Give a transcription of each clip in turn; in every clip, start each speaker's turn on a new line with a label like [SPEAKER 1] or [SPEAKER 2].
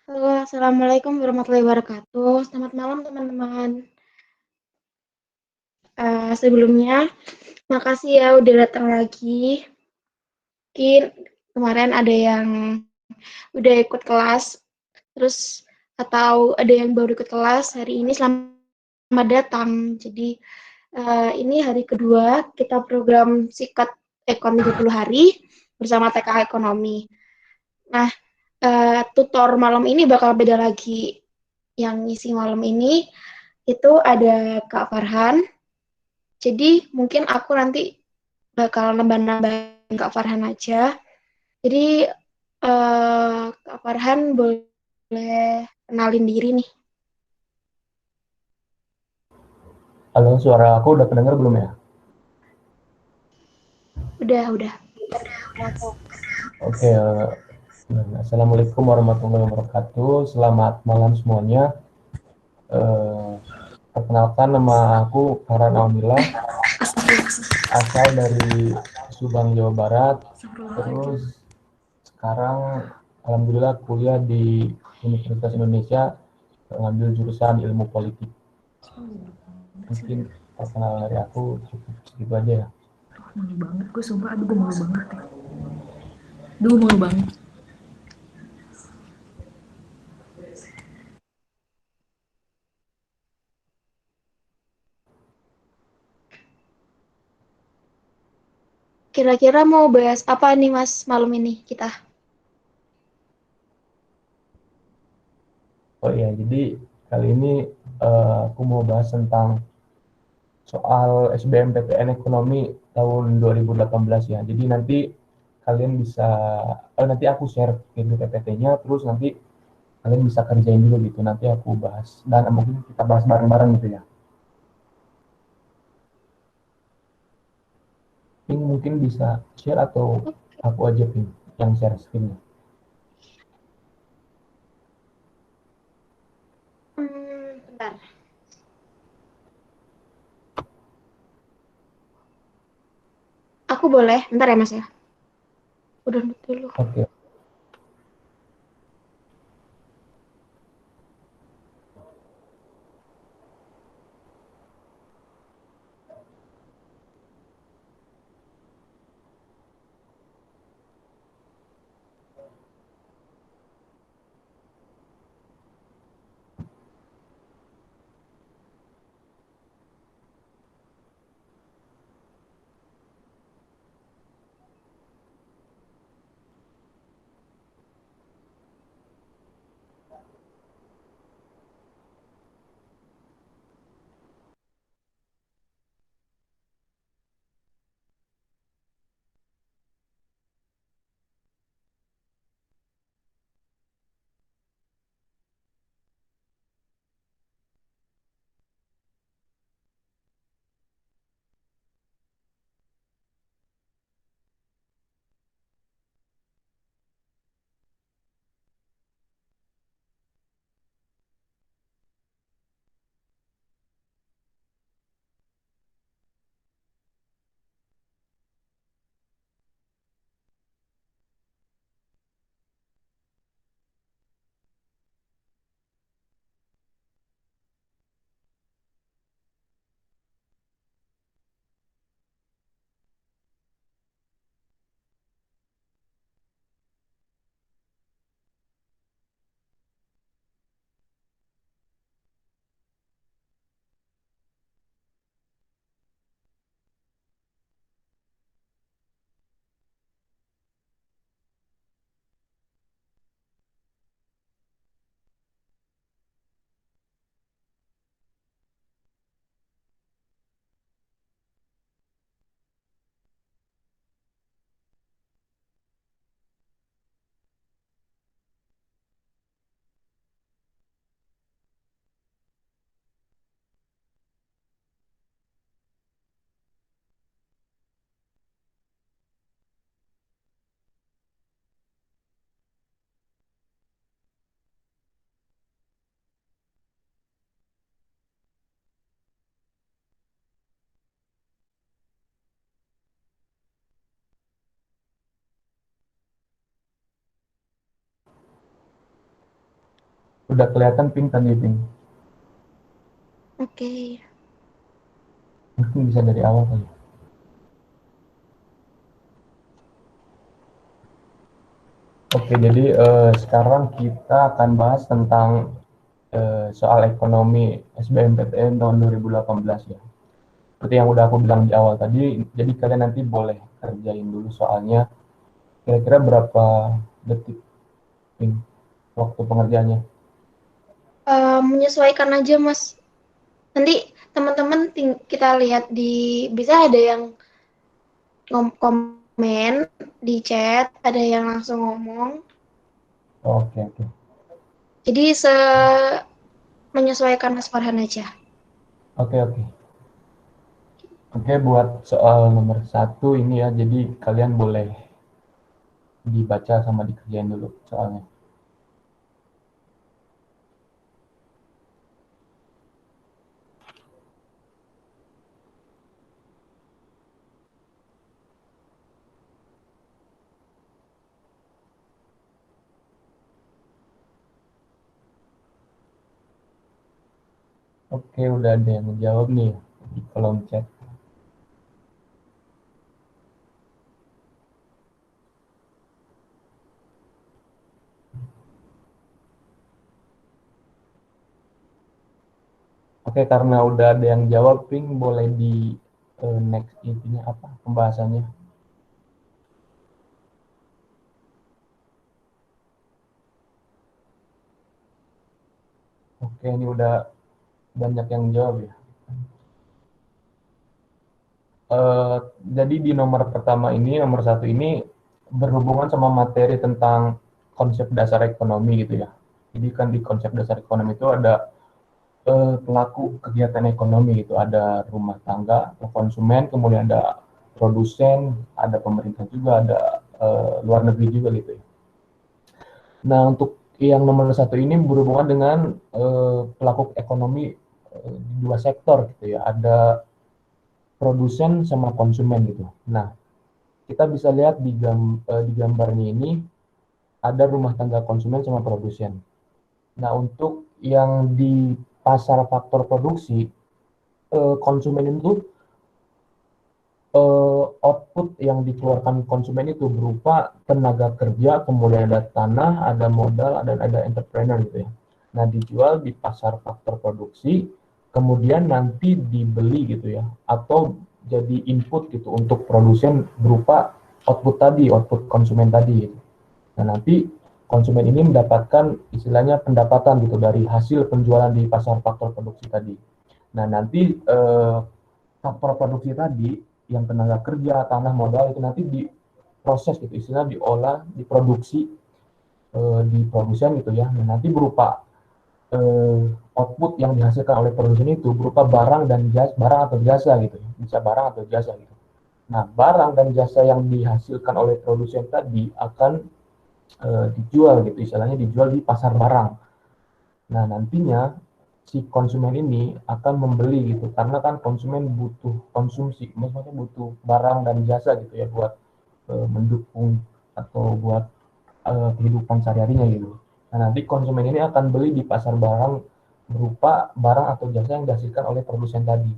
[SPEAKER 1] Halo, assalamualaikum warahmatullahi wabarakatuh. Selamat malam teman-teman. Sebelumnya, makasih ya udah datang lagi. Mungkin kemarin ada yang udah ikut kelas, terus atau ada yang baru ikut kelas hari ini. Selamat datang. Jadi ini hari kedua kita program Sikat Ekon 30 hari bersama TK Ekonomi. Nah, tutor malam ini bakal beda lagi. Yang ngisi malam ini itu ada Kak Farhan. Jadi mungkin aku nanti bakal nambah-nambahin Kak Farhan aja. Jadi Kak Farhan boleh kenalin diri nih.
[SPEAKER 2] Halo, suara aku udah kedengar belum ya?
[SPEAKER 1] Udah.
[SPEAKER 2] Oke, Assalamualaikum warahmatullahi wabarakatuh. Selamat malam semuanya. Eh, Perkenalkan, nama aku Farhan Aunillah, asal dari Subang, Jawa Barat. Terus sekarang alhamdulillah kuliah di Universitas Indonesia, mengambil jurusan ilmu politik. Mungkin perkenalan dari aku cukup segitu aja ya.
[SPEAKER 3] Malu banget gue sumpah, aduh gue malu banget ya. Aduh malu banget.
[SPEAKER 1] Kira-kira mau bahas apa nih Mas malam ini kita?
[SPEAKER 2] Oh iya, jadi kali ini aku mau bahas tentang soal SBMPTN ekonomi tahun 2018 ya. Jadi nanti kalian bisa, nanti aku share video PPT-nya, terus nanti kalian bisa kerjain dulu gitu. Nanti aku bahas dan mungkin kita bahas bareng-bareng gitu ya. Ini mungkin bisa share atau aku aja pin yang share screen-nya.
[SPEAKER 1] Bentar. Aku boleh, bentar ya Mas ya. Udah dulu.
[SPEAKER 2] Oke. Udah kelihatan pink tadi, pink.
[SPEAKER 1] Oke.
[SPEAKER 2] Mungkin bisa dari awal kali. Oke, jadi sekarang kita akan bahas tentang soal ekonomi SBMPTN tahun 2018 ya. Seperti yang udah aku bilang di awal tadi, jadi kalian nanti boleh kerjain dulu soalnya. Kira-kira berapa detik Pink, waktu pengerjaannya?
[SPEAKER 1] Menyesuaikan aja, Mas. Nanti teman-teman kita lihat bisa ada yang komen di chat, ada yang langsung ngomong.
[SPEAKER 2] Oke, oke.
[SPEAKER 1] Jadi menyesuaikan Mas Farhan aja.
[SPEAKER 2] Oke, oke. Oke, buat soal nomor 1 ini ya, jadi kalian boleh dibaca sama dikerjain dulu soalnya. Oke, udah ada yang menjawab nih di kolom chat. Oke, karena udah ada yang jawab, Pink, boleh di next intinya apa pembahasannya? Oke, ini udah banyak yang jawab ya. Jadi di nomor pertama ini, nomor 1 ini berhubungan sama materi tentang konsep dasar ekonomi gitu ya. Jadi kan di konsep dasar ekonomi itu ada pelaku kegiatan ekonomi gitu, ada rumah tangga atau konsumen, kemudian ada produsen, ada pemerintah juga, ada luar negeri juga gitu ya. Nah, untuk yang nomor 1 ini berhubungan dengan pelaku ekonomi di 2 sektor gitu ya, ada produsen sama konsumen gitu. Nah, kita bisa lihat di gambarnya ini ada rumah tangga konsumen sama produsen. Nah, untuk yang di pasar faktor produksi, konsumen itu output yang dikeluarkan konsumen itu berupa tenaga kerja, kemudian ada tanah, ada modal, dan ada entrepreneur gitu ya. Nah, dijual di pasar faktor produksi, kemudian nanti dibeli gitu ya, atau jadi input gitu untuk produsen berupa output tadi, output konsumen tadi gitu. Nah, nanti konsumen ini mendapatkan istilahnya pendapatan gitu dari hasil penjualan di pasar faktor produksi tadi. Nah, nanti faktor produksi tadi yang tenaga kerja, tanah, modal itu nanti diproses gitu, istilahnya diolah, diproduksi di produsen gitu ya. Nah, nanti berupa output yang dihasilkan oleh produsen itu berupa barang dan jasa, barang atau jasa gitu ya. Bisa barang atau jasa gitu. Nah, barang dan jasa yang dihasilkan oleh produsen tadi akan dijual gitu, istilahnya dijual di pasar barang. Nah, nantinya si konsumen ini akan membeli gitu, karena kan konsumen butuh konsumsi, maksudnya butuh barang dan jasa gitu ya buat mendukung atau buat kehidupan sehari-harinya gitu. Nah, nanti konsumen ini akan beli di pasar barang berupa barang atau jasa yang dihasilkan oleh produsen tadi.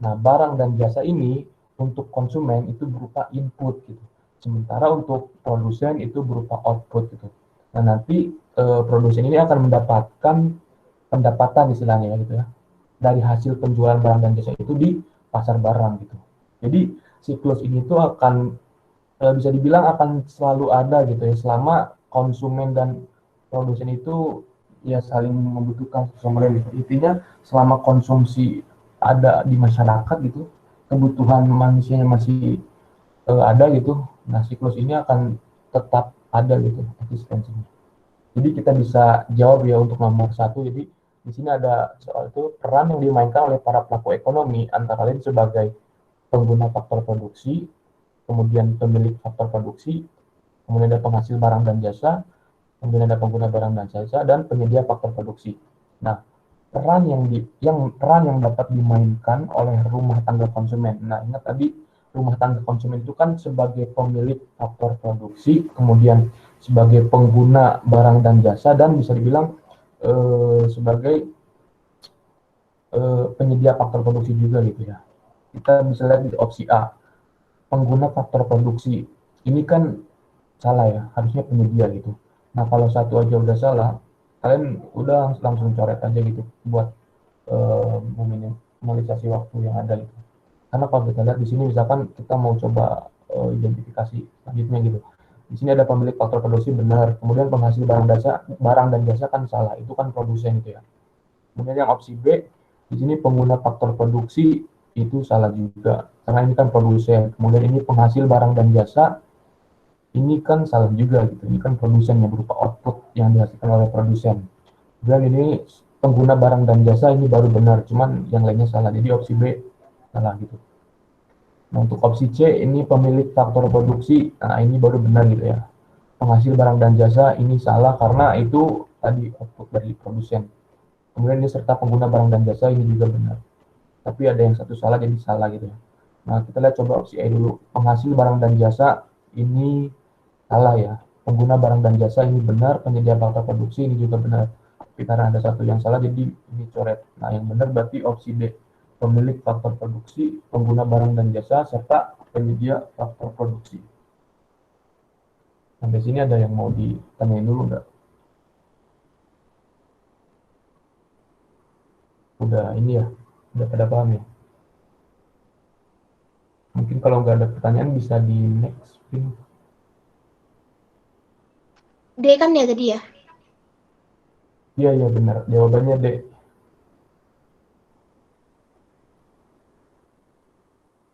[SPEAKER 2] Nah, barang dan jasa ini untuk konsumen itu berupa input gitu. Sementara untuk produsen itu berupa output gitu. Nah, nanti produsen ini akan mendapatkan pendapatan istilahnya ya gitu ya, dari hasil penjualan barang dan jasa itu di pasar barang gitu. Jadi siklus ini tuh akan bisa dibilang akan selalu ada gitu ya, selama konsumen dan produsen itu ya saling membutuhkan sama lain. Intinya selama konsumsi ada di masyarakat gitu, kebutuhan manusianya masih ada gitu, nah siklus ini akan tetap ada gitu eksistensinya. Jadi kita bisa jawab ya untuk nomor 1. Jadi di sini ada soal itu peran yang dimainkan oleh para pelaku ekonomi antara lain sebagai pengguna faktor produksi, kemudian pemilik faktor produksi, kemudian ada penghasil barang dan jasa, kemudian ada pengguna barang dan jasa, dan penyedia faktor produksi. Nah, peran yang dapat dimainkan oleh rumah tangga konsumen. Nah, ingat tadi rumah tangga konsumen itu kan sebagai pemilik faktor produksi, kemudian sebagai pengguna barang dan jasa, dan bisa dibilang sebagai penyedia faktor produksi juga gitu ya. Kita bisa lihat di opsi A, pengguna faktor produksi. Ini kan salah ya, harusnya penyedia gitu. Nah, kalau satu aja udah salah, kalian udah langsung coret aja gitu buat meminimalisasi waktu yang ada gitu. Karena kalau kita lihat di sini misalkan kita mau coba identifikasi selanjutnya gitu. Di sini ada pemilik faktor produksi benar, kemudian penghasil barang dan jasa kan salah, itu kan produsen gitu ya. Kemudian yang opsi B, di sini pengguna faktor produksi itu salah juga, karena ini kan produsen. Kemudian ini penghasil barang dan jasa, ini kan salah juga gitu. Ini kan produsen yang berupa output yang dihasilkan oleh produsen. Dan ini pengguna barang dan jasa ini baru benar, cuman yang lainnya salah. Jadi opsi B salah gitu. Nah, untuk opsi C ini pemilik faktor produksi, nah ini baru benar gitu ya. Penghasil barang dan jasa ini salah karena itu tadi output dari produsen. Kemudian ini serta pengguna barang dan jasa ini juga benar. Tapi ada yang satu salah jadi salah gitu ya. Nah, kita lihat coba opsi E dulu. Penghasil barang dan jasa ini salah ya. Pengguna barang dan jasa ini benar, penyedia faktor produksi ini juga benar. Tapi karena ada satu yang salah jadi ini coret. Nah, yang benar berarti opsi D. Pemilik faktor produksi, pengguna barang dan jasa, serta penyedia faktor produksi. Sampai sini ada yang mau ditanyain dulu nggak? Udah ini ya, udah pada paham ya? Mungkin kalau nggak ada pertanyaan bisa di next screen.
[SPEAKER 1] D kan ya tadi ya?
[SPEAKER 2] Iya, iya benar. Jawabannya D.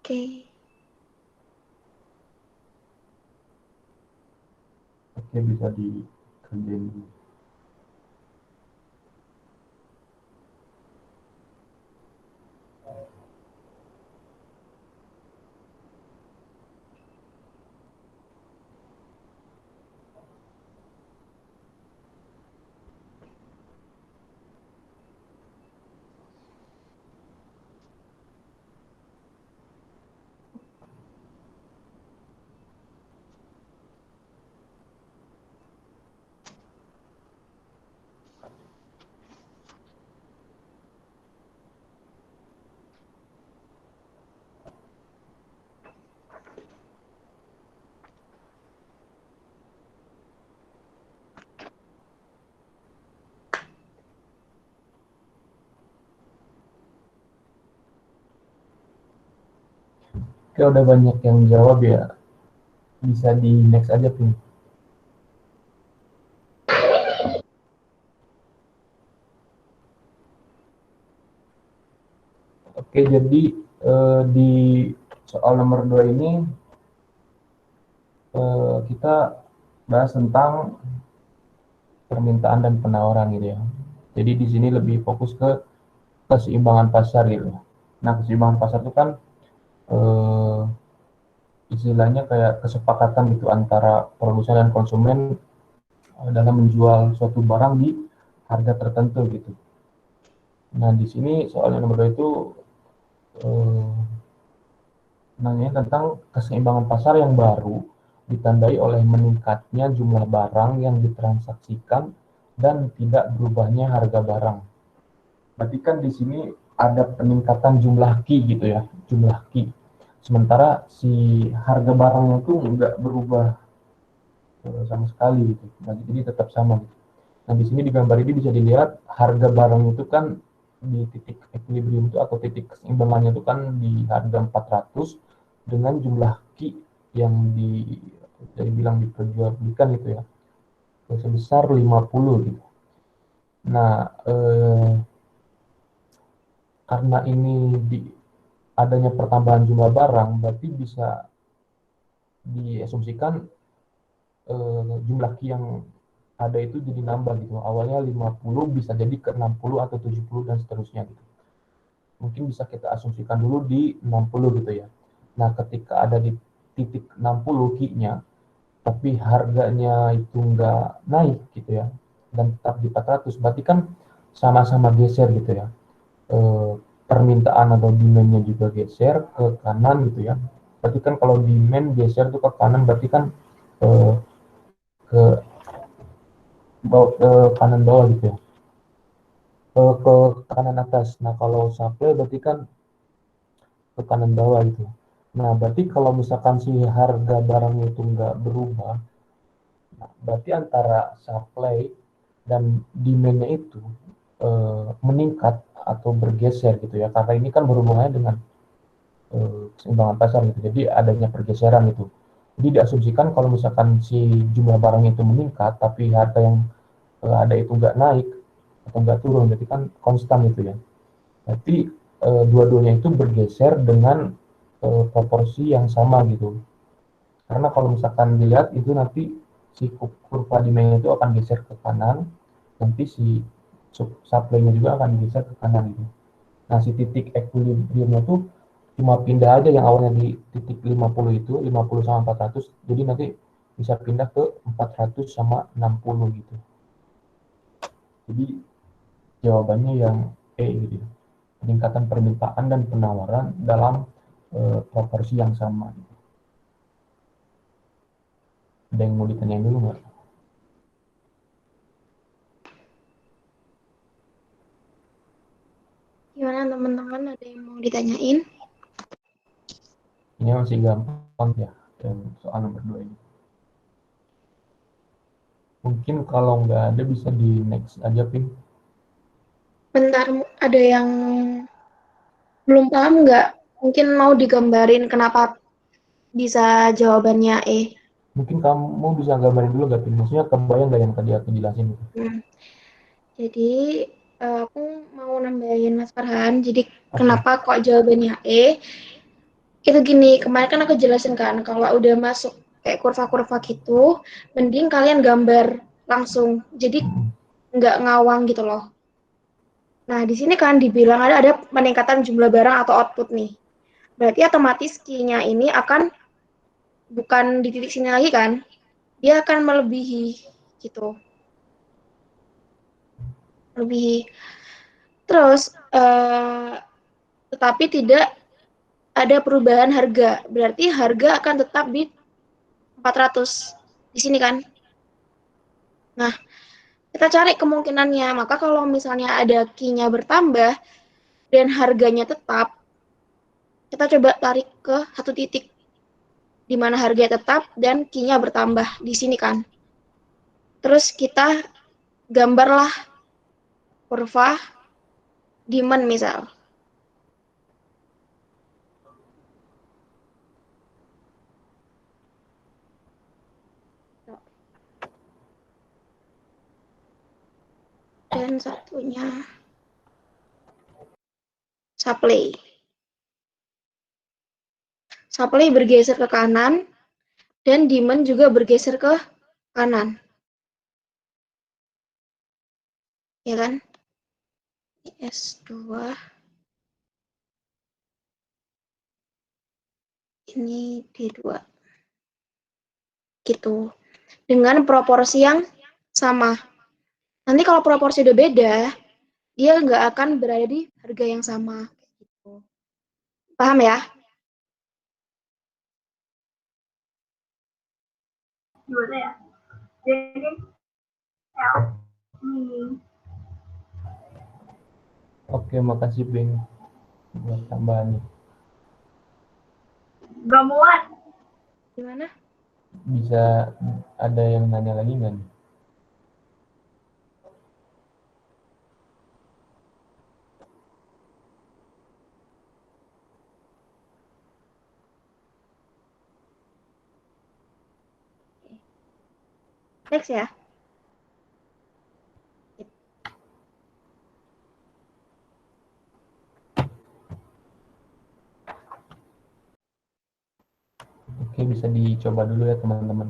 [SPEAKER 1] Oke.
[SPEAKER 2] Oke, bisa dikerjain dulu. Oke, udah banyak yang jawab ya. Bisa di next aja, Pin. Oke, jadi di soal nomor 2 ini kita bahas tentang permintaan dan penawaran gitu ya. Jadi di sini lebih fokus ke keseimbangan pasar gitu. Nah, keseimbangan pasar itu kan eh, istilahnya kayak kesepakatan gitu antara produsen dan konsumen dalam menjual suatu barang di harga tertentu gitu. Nah, di sini soal yang nomor 2 itu eh, nanya tentang keseimbangan pasar yang baru ditandai oleh meningkatnya jumlah barang yang ditransaksikan dan tidak berubahnya harga barang. Berarti kan di sini ada peningkatan jumlah key gitu ya, jumlah key. Sementara si harga barangnya itu nggak berubah sama sekali gitu. Nah, jadi tetap sama gitu. Nah, di sini di gambar ini bisa dilihat harga barang itu kan di titik equilibrium itu atau titik keseimbangannya itu kan di harga 400 dengan jumlah Q yang jadi bilang diperjualbelikan gitu ya sebesar 50 gitu. Nah, karena ini adanya pertambahan jumlah barang berarti bisa diasumsikan jumlah Q yang ada itu jadi nambah gitu. Awalnya 50 bisa jadi ke 60 atau 70 dan seterusnya gitu. Mungkin bisa kita asumsikan dulu di 60 gitu ya. Nah, ketika ada di titik 60 Q-nya, tapi harganya itu nggak naik gitu ya, dan tetap di 400, berarti kan sama-sama geser gitu ya. Permintaan atau demand-nya juga geser ke kanan gitu ya. Berarti kan kalau demand geser itu ke kanan, berarti kan ke kanan bawah gitu ya. ke kanan atas. Nah, kalau supply berarti kan ke kanan bawah gitu. Nah, berarti kalau misalkan si harga barangnya itu nggak berubah, nah, berarti antara supply dan demand-nya itu meningkat atau bergeser gitu ya. Karena ini kan berhubungannya dengan keseimbangan pasar gitu. Jadi adanya pergeseran itu. Jadi diasumsikan kalau misalkan si jumlah barang itu meningkat, tapi harga yang ada itu nggak naik atau nggak turun, berarti kan konstan gitu ya. Berarti dua-duanya itu bergeser dengan proporsi yang sama gitu. Karena kalau misalkan dilihat itu nanti si kurva demand itu akan geser ke kanan, nanti si supply-nya juga akan geser ke kanan gitu. Nah, si titik equilibrium-nya tuh cuma pindah aja yang awalnya di titik 50 itu, 50 sama 400, jadi nanti bisa pindah ke 400 sama 60 gitu. Jadi jawabannya yang E gitu ya. Peningkatan permintaan dan penawaran dalam proporsi yang sama gitu. Ada yang mau ditanyain dulu nggak?
[SPEAKER 1] Gimana teman-teman, ada yang mau ditanyain?
[SPEAKER 2] Ini masih gampang ya, yang soal nomor 2 ini. Mungkin kalau nggak ada bisa di next aja, Pin.
[SPEAKER 1] Bentar, ada yang belum paham nggak? Mungkin mau digambarin kenapa bisa jawabannya E.
[SPEAKER 2] Mungkin kamu bisa gambarin dulu nggak, Pin? Maksudnya kebayang nggak yang tadi aku jelasin itu?
[SPEAKER 1] Hmm. Jadi aku mau nambahin Mas Farhan. Jadi
[SPEAKER 2] Oke.
[SPEAKER 1] kenapa kok jawabannya E? Itu gini, kemarin kan aku jelasin kan, kalau udah masuk kayak kurva-kurva gitu, mending kalian gambar langsung. Jadi
[SPEAKER 2] Mm-mm.
[SPEAKER 1] nggak ngawang gitu loh. Nah, di sini kan dibilang ada peningkatan jumlah barang atau output nih. Berarti otomatis key-nya ini akan bukan di titik sini lagi kan, dia akan melebihi gitu. Melebihi. Terus, tetapi tidak ada perubahan harga. Berarti harga akan tetap di 400 di sini kan. Nah, kita cari kemungkinannya. Maka kalau misalnya ada key-nya bertambah dan harganya tetap, kita coba tarik ke satu titik di mana harga tetap dan key-nya bertambah di sini kan. Terus kita gambarlah kurva demand misal. Dan satunya supply. Supply bergeser ke kanan dan demand juga bergeser ke kanan. Ya kan? S2 ini D2 gitu. Dengan proporsi yang sama. Nanti kalau proporsi udah beda, dia nggak akan berada di harga yang sama. Gitu. Paham ya?
[SPEAKER 3] Gimana ya? Jadi ini
[SPEAKER 2] Oke, makasih, Pin, buat tambahannya.
[SPEAKER 3] gak muat.
[SPEAKER 1] Gimana?
[SPEAKER 2] Bisa ada yang nanya lagi nggak nih?
[SPEAKER 1] Next ya.
[SPEAKER 2] Oke, bisa dicoba dulu ya, teman-teman.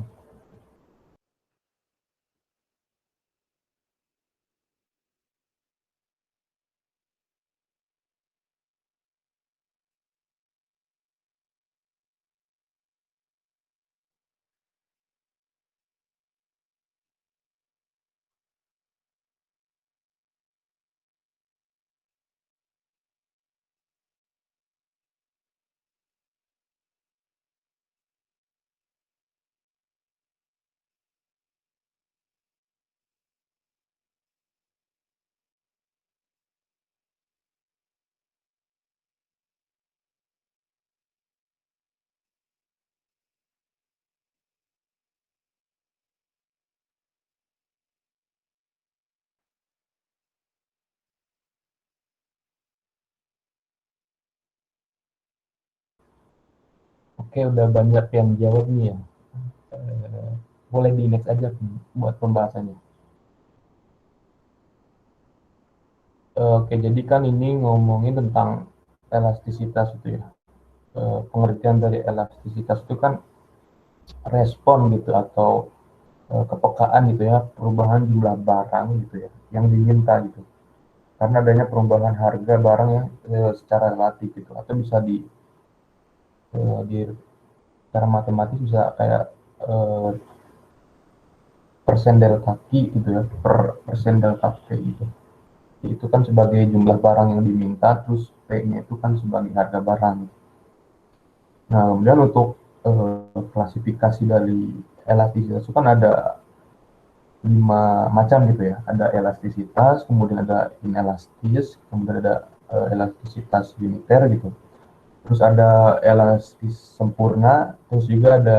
[SPEAKER 2] Oke, udah banyak yang jawab nih ya. Boleh di next aja buat pembahasannya. Oke, jadi kan ini ngomongin tentang elastisitas itu ya. Pengertian dari elastisitas itu kan respon gitu atau kepekaan gitu ya, perubahan jumlah barang gitu ya, yang diminta gitu. Karena adanya perubahan harga barang yang secara relatif gitu, atau bisa di secara matematis bisa kayak eh, persen delta Q gitu ya, per persen delta P gitu. Itu kan sebagai jumlah barang yang diminta, terus P-nya itu kan sebagai harga barang. Nah, kemudian untuk klasifikasi dari elastisitas itu kan ada 5 macam gitu ya. Ada elastisitas, kemudian ada inelastis, kemudian ada elastisitas uniter gitu. Terus ada elastis sempurna, terus juga ada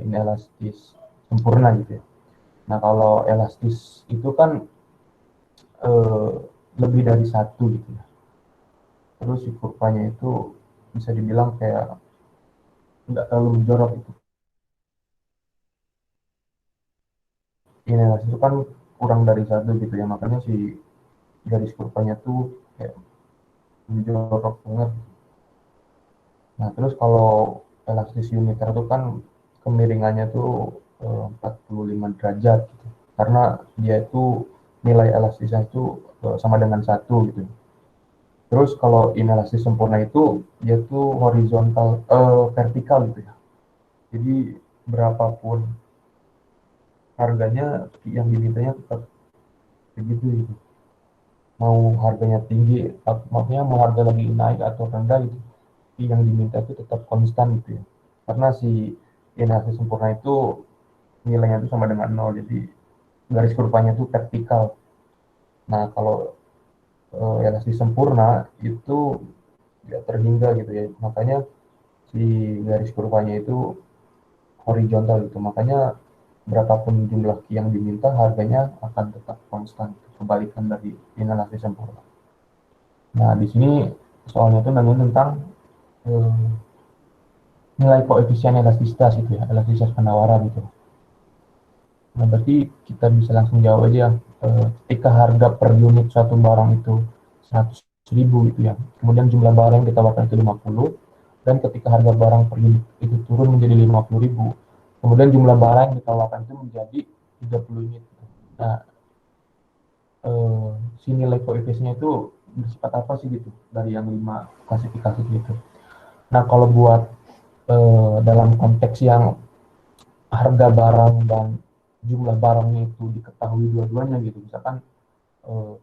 [SPEAKER 2] inelastis sempurna gitu ya. Nah, kalau elastis itu kan eh, lebih dari satu gitu ya. Terus si kurvanya itu bisa dibilang kayak nggak terlalu menjorok gitu. Inelastis itu kan kurang dari satu gitu ya, makanya si garis kurvanya tuh kayak menjorok banget. Nah, terus kalau elastis uniter itu kan kemiringannya tuh 45 derajat gitu. Karena dia itu nilai elastisnya itu sama dengan satu gitu. Terus kalau inelastis sempurna itu dia tuh horizontal, vertikal gitu ya. Jadi berapapun harganya yang dimintanya tetap begitu gitu. Mau harganya tinggi, maksudnya mau harga lagi naik atau rendah gitu, yang diminta itu tetap konstan gitu ya. Karena si inelastis sempurna itu nilainya itu sama dengan nol, jadi garis kurvanya itu vertikal. Nah, kalau elastis sempurna itu ya terhingga gitu ya, makanya si garis kurvanya itu horizontal gitu, makanya berapapun jumlah Q yang diminta harganya akan tetap konstan, kebalikan dari inelastis sempurna. Nah, di sini soalnya itu namanya tentang eh, nilai koefisien elastisitas gitu ya, elastisitas penawaran gitu. Nah, berarti kita bisa langsung jawab aja, ketika harga per unit suatu barang itu 100.000 gitu ya, kemudian jumlah barang yang ditawarkan itu 50, dan ketika harga barang per unit itu turun menjadi 50.000, kemudian jumlah barang yang ditawarkan itu menjadi 30 unit. Nah, si nilai koefisiennya itu bersifat apa sih gitu, dari yang 5 klasifikasi gitu. Nah, kalau buat dalam konteks yang harga barang dan jumlah barangnya itu diketahui dua-duanya gitu, misalkan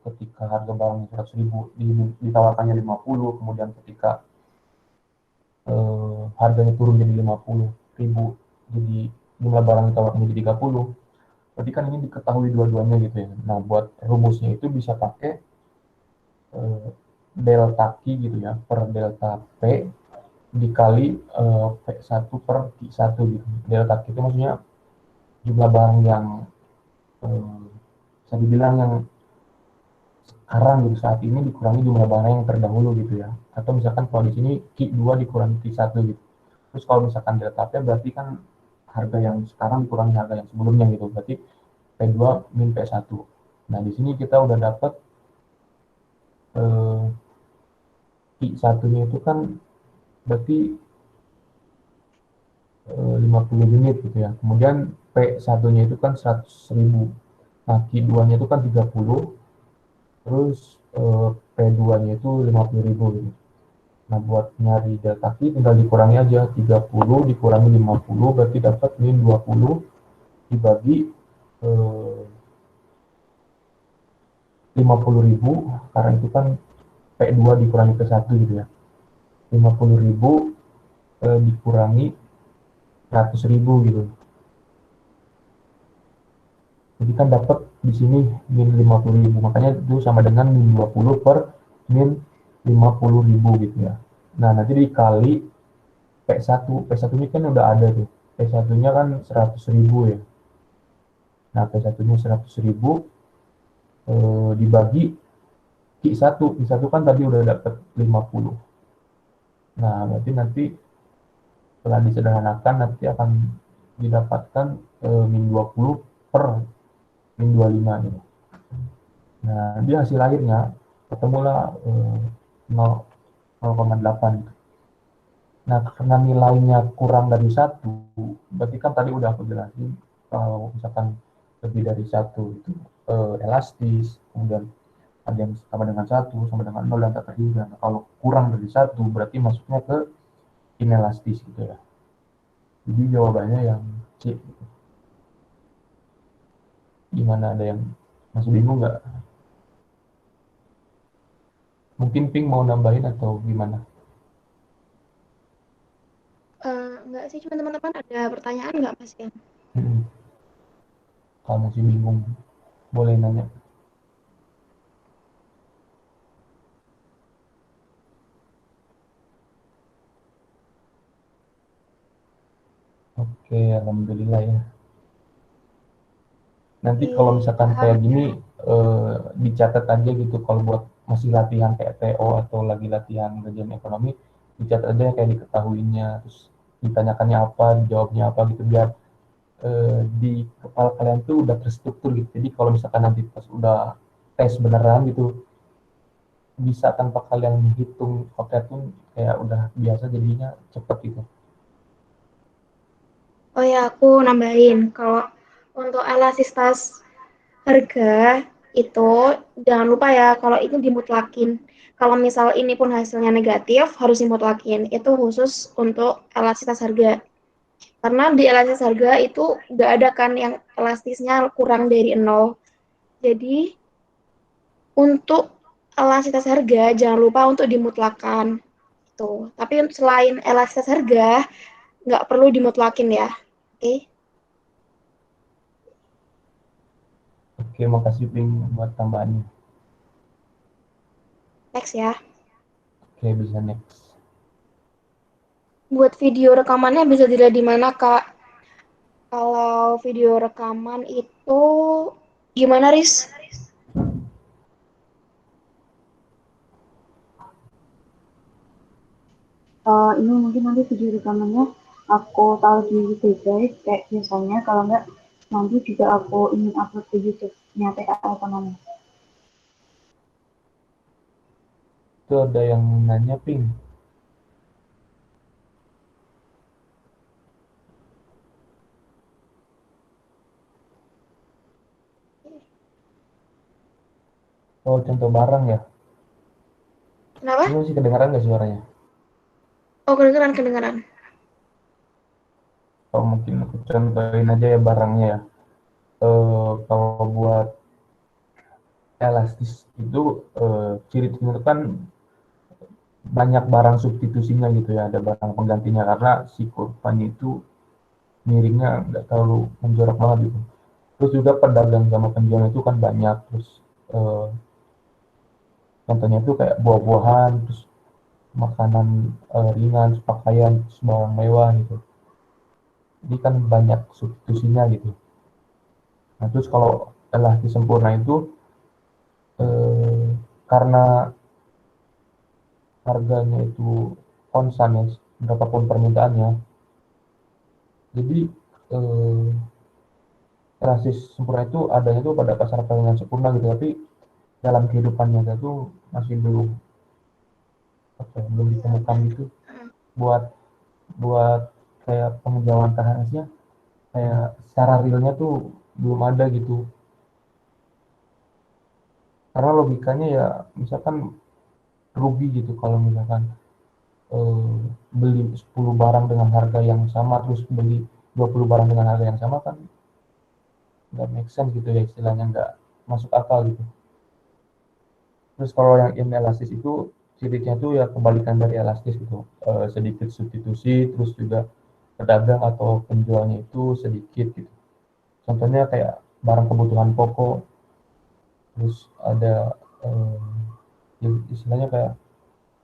[SPEAKER 2] ketika harga barangnya 100.000 ditawarkannya 50, kemudian ketika harganya turun jadi 50.000, jadi jumlah barang ditawarkan jadi 30, berarti kan ini diketahui dua-duanya gitu ya. Nah, buat rumusnya itu bisa pakai delta Q gitu ya, per delta P dikali P1 per Q1 gitu. Delta Q itu maksudnya jumlah barang yang bisa dibilang yang sekarang gitu saat ini dikurangi jumlah barang yang terdahulu gitu ya. Atau misalkan kalau di sini Q2 dikurangi Q1 gitu. Terus kalau misalkan delta P berarti kan harga yang sekarang dikurangi harga yang sebelumnya gitu. Berarti P2 min P1. Nah, di sini kita udah dapat eh, Q1-nya itu kan berarti 50 unit gitu ya. Kemudian P1-nya itu kan 100.000. Nah, Q2-nya itu kan 30, terus P2-nya itu 50.000 gitu. Nah, buat nyari delta Q tinggal dikurangi aja, 30 dikurangi 50 berarti dapat min 20 dibagi 50.000, karena itu kan P2 dikurangi P1 gitu ya. 50.000 dikurangi 100.000 gitu. Jadi kan dapat di sini min 50.000, makanya itu sama dengan min 20 per min 50.000 gitu ya. Nah, nanti dikali P1, P1 ini kan udah ada tuh, P1 nya kan 100.000 ya. Nah, P1 nya 100.000 dibagi Q1, Q1 kan tadi udah dapat 50. Nah, berarti nanti Setelah disederhanakan nanti akan didapatkan min 20 per min 25 gitu. Nah, dia hasil akhirnya ketemulah 0,8. Nah, karena nilainya kurang dari 1, berarti kan tadi udah aku jelasin, kalau misalkan lebih dari 1 itu elastis, kemudian ada yang sama dengan 1, sama dengan 0, dan tak terhingga. Nah, kalau kurang dari 1, berarti masuknya ke inelastis gitu ya. Jadi jawabannya yang C. Gimana, ada yang masih bingung nggak? Mungkin Pink mau nambahin atau gimana?
[SPEAKER 1] Enggak sih, cuma teman-teman ada pertanyaan nggak Mas Yan?
[SPEAKER 2] Kalau masih bingung, boleh nanya. Oke, alhamdulillah ya. Nanti kalau
[SPEAKER 1] Oke,
[SPEAKER 2] misalkan
[SPEAKER 1] paham.
[SPEAKER 2] kayak gini, dicatat aja gitu. Kalau buat masih latihan kayak TO atau lagi latihan kerjaan ekonomi, dicatat aja kayak diketahuinya, terus ditanyakannya apa, dijawabnya apa gitu, biar di kepala kalian tuh udah terstruktur gitu. Jadi kalau misalkan nanti pas udah tes beneran gitu, bisa tanpa kalian hitung output pun kayak udah biasa, jadinya cepet gitu.
[SPEAKER 1] Oh ya, aku nambahin. Kalau untuk elastisitas harga itu jangan lupa ya kalau itu dimutlakin. Kalau misal ini pun hasilnya negatif harus dimutlakin. Itu khusus untuk elastisitas harga. Karena di elastisitas harga itu nggak ada kan yang elastisnya kurang dari 0. Jadi untuk elastisitas harga jangan lupa untuk dimutlakan. Tuh. Tapi selain elastisitas harga nggak perlu dimutlakin ya. Oke,
[SPEAKER 2] Oke, makasih Ping buat tambahannya.
[SPEAKER 1] next ya.
[SPEAKER 2] Oke, bisa next.
[SPEAKER 1] Buat video rekamannya bisa dilihat di mana, Kak? Kalau video rekaman itu gimana, Riz?
[SPEAKER 3] Ini mungkin nanti video rekamannya aku taruh di Drive kayak biasanya, kalau enggak nanti juga aku ingin upload ke YouTube-nya TKA Ekonomi.
[SPEAKER 2] Itu ada yang nanya Ping. Oh, contoh barang ya. Ini
[SPEAKER 1] Kenapa?
[SPEAKER 2] masih kedengaran nggak suaranya?
[SPEAKER 1] Oh, kedengeran, kedengeran.
[SPEAKER 2] Oh, mungkin aku contohin aja ya barangnya ya. Kalau buat elastis itu ciri-cirinya itu kan banyak barang substitusinya gitu ya, ada barang penggantinya karena si kurvanya itu miringnya nggak terlalu menjorok banget gitu. Terus juga pedagang sama penjual itu kan banyak, terus eh, contohnya itu kayak buah-buahan, terus makanan ringan, pakaian, terus barang mewah gitu. Jadi kan banyak substitusinya gitu. Nah, terus kalau elastis sempurna itu eh, karena harganya itu konstan ya, berapapun permintaannya, jadi eh, elastis sempurna itu adanya tuh pada pasar perdagangan sempurna gitu, tapi dalam kehidupan nyata tuh masih belum belum
[SPEAKER 1] Iya,
[SPEAKER 2] ditemukan
[SPEAKER 1] benar.
[SPEAKER 2] gitu, buat buat kayak pengjauhan tahannya, kayak secara realnya tuh belum ada gitu, karena logikanya ya misalkan rugi gitu kalau misalkan eh, beli 10 barang dengan harga yang sama terus beli 20 barang dengan harga yang sama, kan nggak make sense gitu ya, istilahnya nggak masuk akal gitu. Terus kalau yang inelastis itu cirinya tuh ya kebalikan dari elastis gitu. Sedikit substitusi, terus juga pedagang atau penjualnya itu sedikit gitu. Contohnya kayak barang kebutuhan pokok, terus ada istilahnya kayak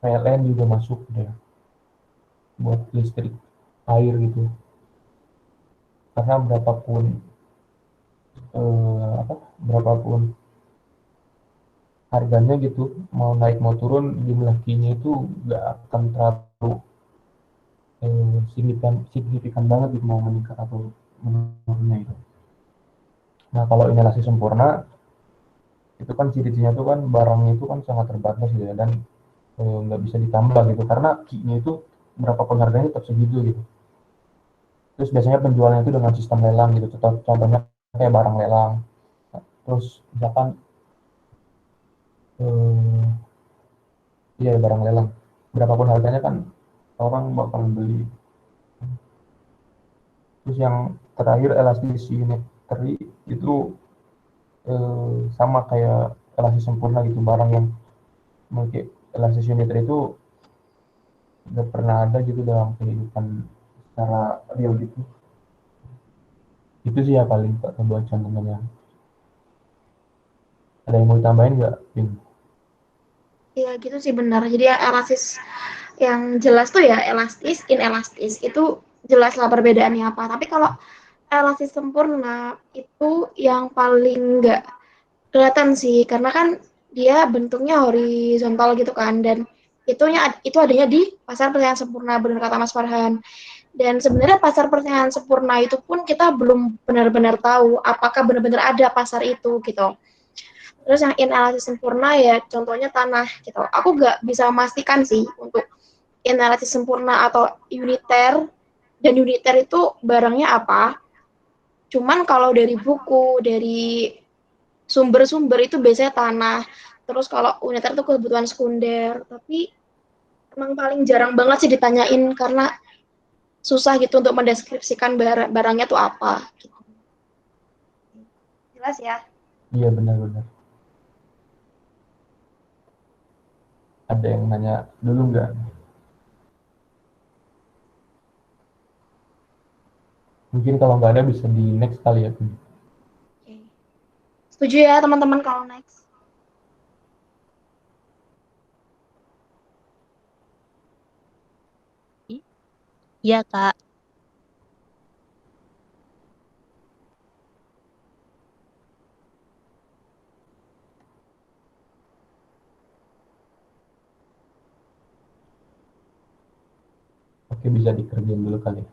[SPEAKER 2] PLN juga masuk gitu ya, buat listrik, air gitu. Karena berapapun harganya gitu, mau naik mau turun, jumlah key-nya itu nggak akan terlalu signifikan banget gitu mau meningkat atau menurunnya itu. Nah kalau inhalasi sempurna itu kan ciri-cirinya tuh kan barangnya itu kan sangat terbatas gitu ya, dan nggak bisa ditambah gitu karena key-nya itu berapapun harganya tetap segitu gitu. Terus biasanya penjualnya itu dengan sistem lelang gitu, contohnya kayak barang lelang. Terus misalkan iya barang lelang, berapapun harganya kan orang bakal beli. Terus yang terakhir elastis unitary itu sama kayak elastis sempurna gitu, barang yang memiliki elastis unitary itu nggak pernah ada gitu dalam kehidupan secara real gitu. Itu sih ya paling Pak buat contohnya. Ada yang mau ditambahin nggak, Ping?
[SPEAKER 1] Iya gitu sih benar. Jadi yang elastis yang jelas tuh ya elastis, inelastis itu jelaslah perbedaannya apa. Tapi kalau elastis sempurna itu yang paling nggak kelihatan sih, karena kan dia bentuknya horizontal gitu kan, dan itu adanya di pasar persaingan sempurna, benar kata Mas Farhan. Dan sebenarnya pasar persaingan sempurna itu pun kita belum benar-benar tahu apakah benar-benar ada pasar itu gitu. Terus yang inhalasi sempurna ya contohnya tanah gitu. Aku nggak bisa memastikan sih untuk inhalasi sempurna atau uniter, dan uniter itu barangnya apa. Cuman kalau dari buku, dari sumber-sumber itu biasanya tanah. Terus kalau uniter itu kebutuhan sekunder. Tapi emang paling jarang banget sih ditanyain karena susah gitu untuk mendeskripsikan barangnya tuh apa. Gitu. Jelas ya?
[SPEAKER 2] Iya benar-benar. Ada yang nanya dulu nggak? Mungkin kalau nggak ada bisa di next kali ya, Ping.
[SPEAKER 1] Okay. Setuju ya teman-teman kalau next?
[SPEAKER 4] Iya, Kak.
[SPEAKER 2] Oke, bisa dikerjain dulu kali ya.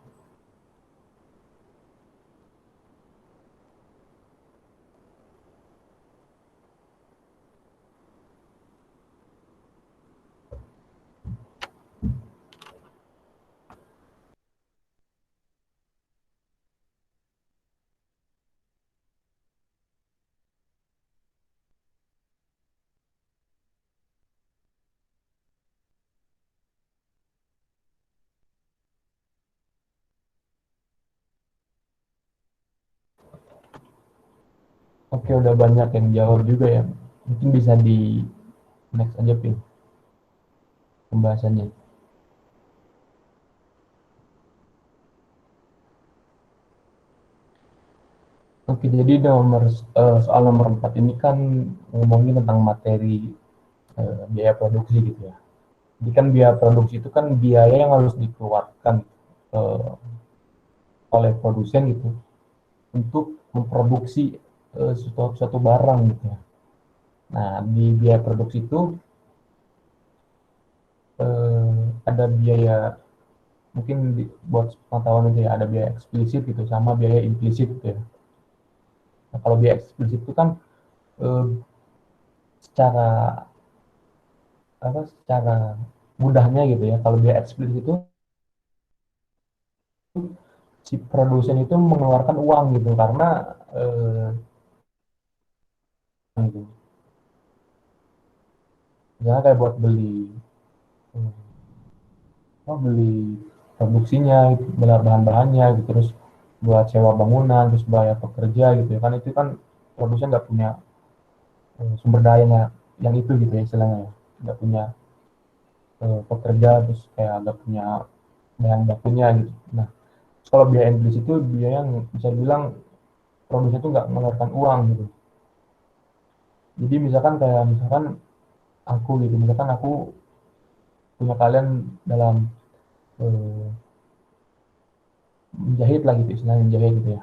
[SPEAKER 2] Oke, udah banyak yang jawab juga ya. Mungkin bisa di next aja, Ping, pembahasannya. Oke, jadi soal nomor 4 ini kan ngomongin tentang materi biaya produksi gitu ya. Jadi kan biaya produksi itu kan biaya yang harus dikeluarkan eh, oleh produsen gitu untuk memproduksi suatu barang gitu ya. Nah, di biaya produksi itu ada biaya, mungkin buat pengetahuan aja ya, ada biaya eksplisit gitu sama biaya implisit gitu ya. Nah, kalau biaya eksplisit itu kan eh, secara secara mudahnya gitu ya. Kalau biaya eksplisit itu si produsen itu mengeluarkan uang gitu karena gitu. Misalnya kayak buat eh, beli produksinya, gitu, beli bahan-bahannya gitu, terus buat sewa bangunan, terus bayar pekerja gitu ya kan, itu kan produsen nggak punya sumber dayanya yang itu gitu ya istilahnya ya, nggak punya pekerja, terus kayak nggak punya bahan bakunya gitu. Nah kalau biaya implis itu biaya yang bisa bilang produsen itu nggak mengeluarkan uang gitu. Jadi misalkan aku gitu, misalkan aku punya kalian dalam eh, menjahit lah gitu, istilahnya menjahit gitu ya.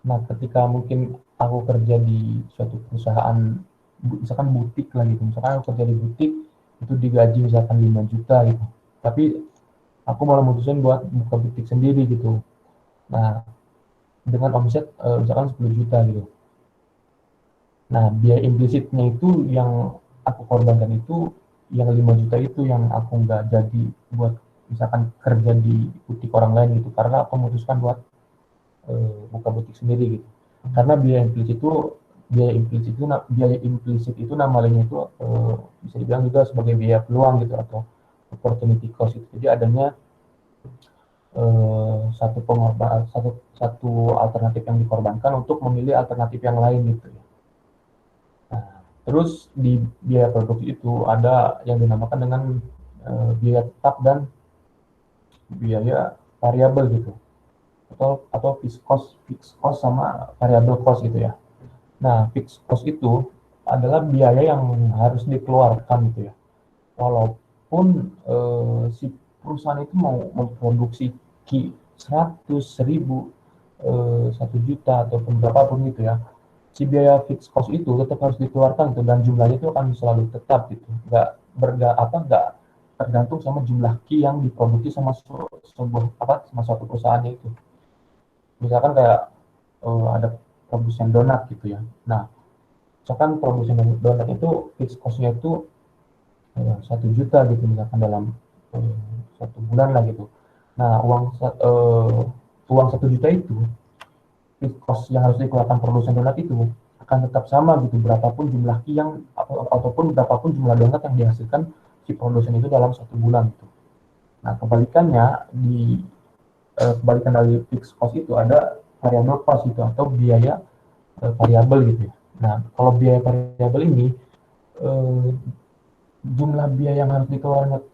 [SPEAKER 2] Nah ketika mungkin aku kerja di suatu perusahaan, misalkan butik lah gitu, misalkan aku kerja di butik itu digaji misalkan 5 juta gitu, tapi aku malah mutusin buat buka butik sendiri gitu. Nah, dengan omset misalkan 10 juta gitu. Nah, biaya implisitnya itu yang aku korbankan itu yang 5 juta itu yang aku nggak jadi buat misalkan kerja di butik orang lain gitu, karena aku memutuskan buat buka butik sendiri gitu. Karena biaya implisit itu nama lainnya itu bisa dibilang juga sebagai biaya peluang gitu atau opportunity cost itu. Jadi adanya satu pengorbanan satu alternatif yang dikorbankan untuk memilih alternatif yang lain gitu ya. Nah, terus di biaya produksi itu ada yang dinamakan dengan biaya tetap dan biaya variabel gitu, atau fixed cost sama variable cost gitu ya. Nah, fixed cost itu adalah biaya yang harus dikeluarkan gitu ya. Walaupun si perusahaan itu mau memproduksi 100 ribu, 1 juta ataupun berapapun gitu ya, si biaya fixed cost itu tetap harus dikeluarkan gitu, dan jumlahnya itu akan selalu tetap gitu, nggak tergantung sama jumlah ki yang diproduksi sama sama suatu perusahaannya itu. Misalkan kayak ada produsen donat gitu ya. Nah, misalkan produsen donat itu fixed cost-nya itu 1 juta gitu misalkan dalam 1 bulan lah gitu. Nah, uang 1 juta itu fixed cost yang harus dikeluarkan produsen donat itu akan tetap sama gitu, berapapun jumlah ki yang ataupun berapapun jumlah donat yang dihasilkan si produsen itu dalam 1 bulan gitu. Nah, kebalikan dari fixed cost itu ada variable cost itu atau biaya variabel gitu ya. Nah, kalau biaya variabel ini eh, jumlah biaya yang harus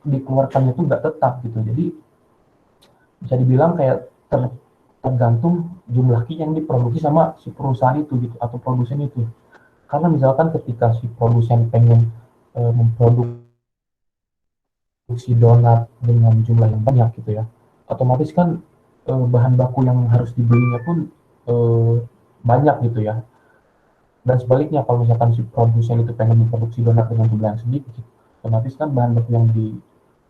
[SPEAKER 2] dikeluarkannya itu nggak tetap gitu. Jadi bisa dibilang kayak tergantung jumlah ki yang diproduksi sama si perusahaan itu gitu atau produsen itu. Karena misalkan ketika si produsen pengen memproduksi donat dengan jumlah yang banyak gitu ya, otomatis kan bahan baku yang harus dibelinya pun eh, banyak gitu ya. Dan sebaliknya kalau misalkan si produsen itu pengen memproduksi donat dengan jumlah yang sedikit, otomatis kan bahan baku yang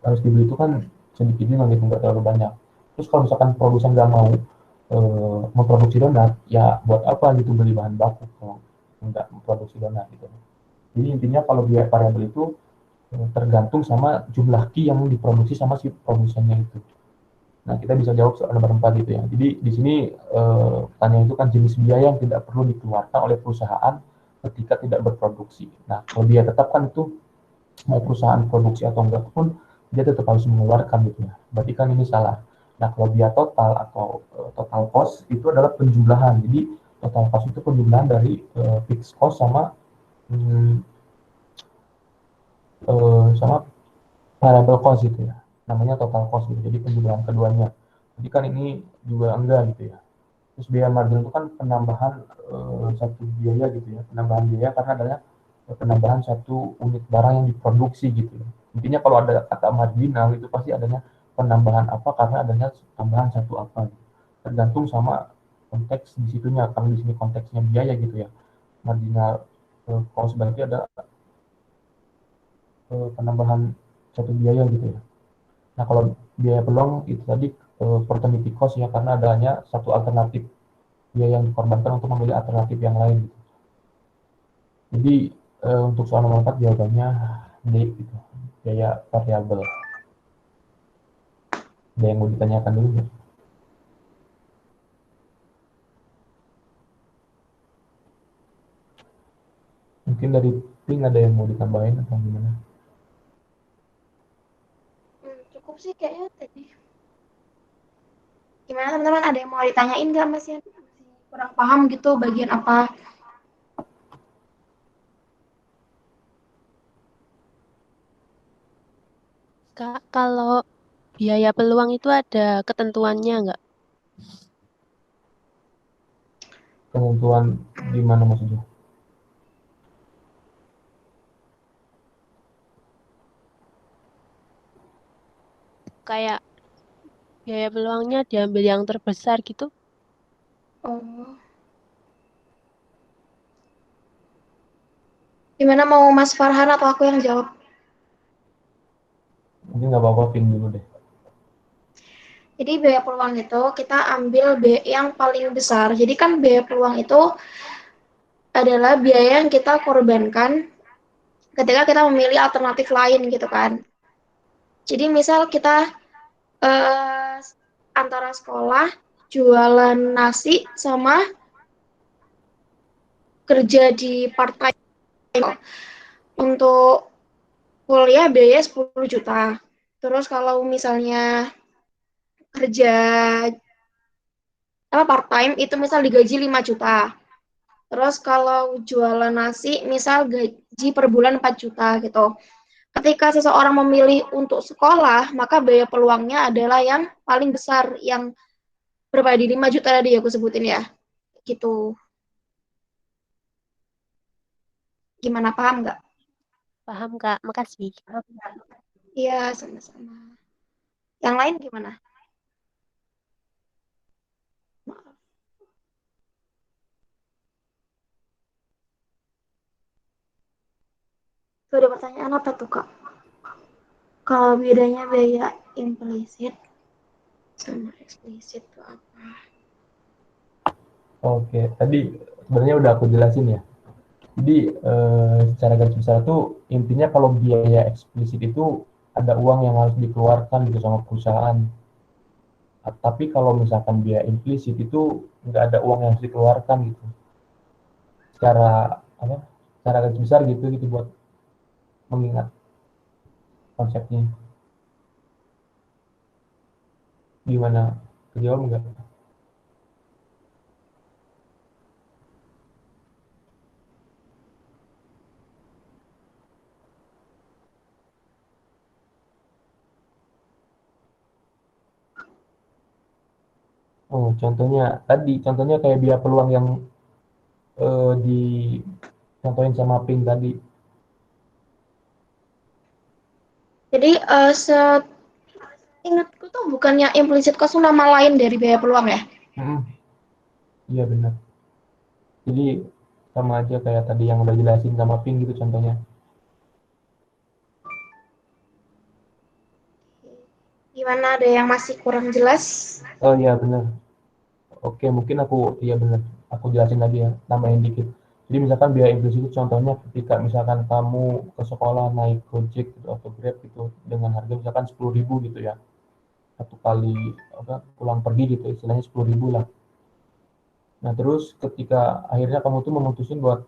[SPEAKER 2] harus dibeli itu kan sedikit juga gitu, nggak terlalu banyak. Terus kalau misalkan produsen nggak mau memproduksi donat, ya buat apa gitu beli bahan baku kalau nggak memproduksi donat gitu. Jadi intinya kalau biaya variabel itu tergantung sama jumlah ki yang diproduksi sama si produsennya itu. Nah, kita bisa jawab soal nomor 4 gitu ya. Jadi di sini pertanyaan itu kan jenis biaya yang tidak perlu dikeluarkan oleh perusahaan ketika tidak berproduksi. Nah, kalau biaya tetap kan itu mau perusahaan produksi atau enggak pun dia tetap harus mengeluarkan gitu ya. Berarti kan ini salah. Nah, kalau biaya total atau total cost itu adalah penjumlahan. Jadi total cost itu penjumlahan dari fixed cost hmm, sama variable cost gitu ya. Namanya total cost gitu. Jadi penjumlahan keduanya. Jadi kan ini juga enggak gitu ya. Terus biaya margin itu kan penambahan satu biaya gitu ya, penambahan biaya karena adanya penambahan satu unit barang yang diproduksi gitu ya. Intinya kalau ada kata marginal itu pasti adanya penambahan apa karena adanya tambahan satu apa gitu. Tergantung sama konteks di situnya, karena di sini konteksnya biaya gitu ya. Marginal cost berarti ada penambahan satu biaya gitu ya. Nah, kalau biaya peluang itu tadi opportunity cost ya, karena adanya satu alternatif biaya yang dikorbankan untuk memilih alternatif yang lain gitu. Jadi untuk soal nomor 4 jawabannya D gitu, biaya variabel. Ada yang mau ditanyakan dulu ya? Mungkin dari Ping ada yang mau ditambahin atau gimana?
[SPEAKER 1] Cukup sih kayaknya tadi. Gimana teman-teman, ada yang mau ditanyain nggak Mas Yan? Masih kurang paham gitu bagian apa?
[SPEAKER 4] Kak, kalau biaya peluang itu ada ketentuannya nggak?
[SPEAKER 2] Ketentuan di mana maksudnya?
[SPEAKER 4] Kayak biaya peluangnya diambil yang terbesar gitu?
[SPEAKER 1] Oh, gimana mau Mas Farhan atau aku yang jawab?
[SPEAKER 2] Mungkin nggak apa-apa Ping dulu deh.
[SPEAKER 1] Jadi biaya peluang itu kita ambil biaya yang paling besar. Jadi kan biaya peluang itu adalah biaya yang kita korbankan ketika kita memilih alternatif lain gitu kan. Jadi misal kita eh, antara sekolah, jualan nasi sama kerja di part time. Untuk kuliah biaya 10 juta. Terus kalau misalnya kerja part time itu misal digaji 5 juta. Terus kalau jualan nasi misal gaji per bulan 4 juta gitu. Ketika seseorang memilih untuk sekolah, maka biaya peluangnya adalah yang paling besar, yang berapa di 5 juta tadi aku sebutin ya. Gitu. Gimana, paham nggak?
[SPEAKER 4] Paham, Kak. Makasih.
[SPEAKER 1] Iya, sama-sama. Yang lain gimana? Maaf. Ada pertanyaan apa tuh, Kak? Kalau bedanya biaya implisit sama eksplisit itu apa?
[SPEAKER 2] Oke, tadi sebenarnya udah aku jelasin ya. Jadi secara garis besar tuh intinya kalau biaya eksplisit itu ada uang yang harus dikeluarkan gitu sama perusahaan. Tapi kalau misalkan biaya implisit itu nggak ada uang yang harus dikeluarkan gitu. Secara apa? Secara garis besar gitu gitu buat mengingat konsepnya. Gimana? Kejawab nggak? Oh, contohnya kayak biaya peluang yang di contohin sama Pink tadi.
[SPEAKER 1] Jadi ingatku tuh bukannya implisit cost nama lain dari biaya peluang ya?
[SPEAKER 2] Hmm, iya benar. Jadi sama aja kayak tadi yang udah jelasin sama Pink gitu contohnya.
[SPEAKER 1] Gimana, ada yang masih kurang jelas?
[SPEAKER 2] Oh iya benar. Oke, mungkin iya benar. Aku jelasin lagi ya, tambahin dikit. Jadi misalkan biaya implisit itu contohnya ketika misalkan kamu ke sekolah naik Gojek gitu, atau Grab gitu dengan harga misalkan 10.000 gitu ya. Satu kali pulang pergi gitu istilahnya 10.000 lah. Nah, terus ketika akhirnya kamu tuh memutusin buat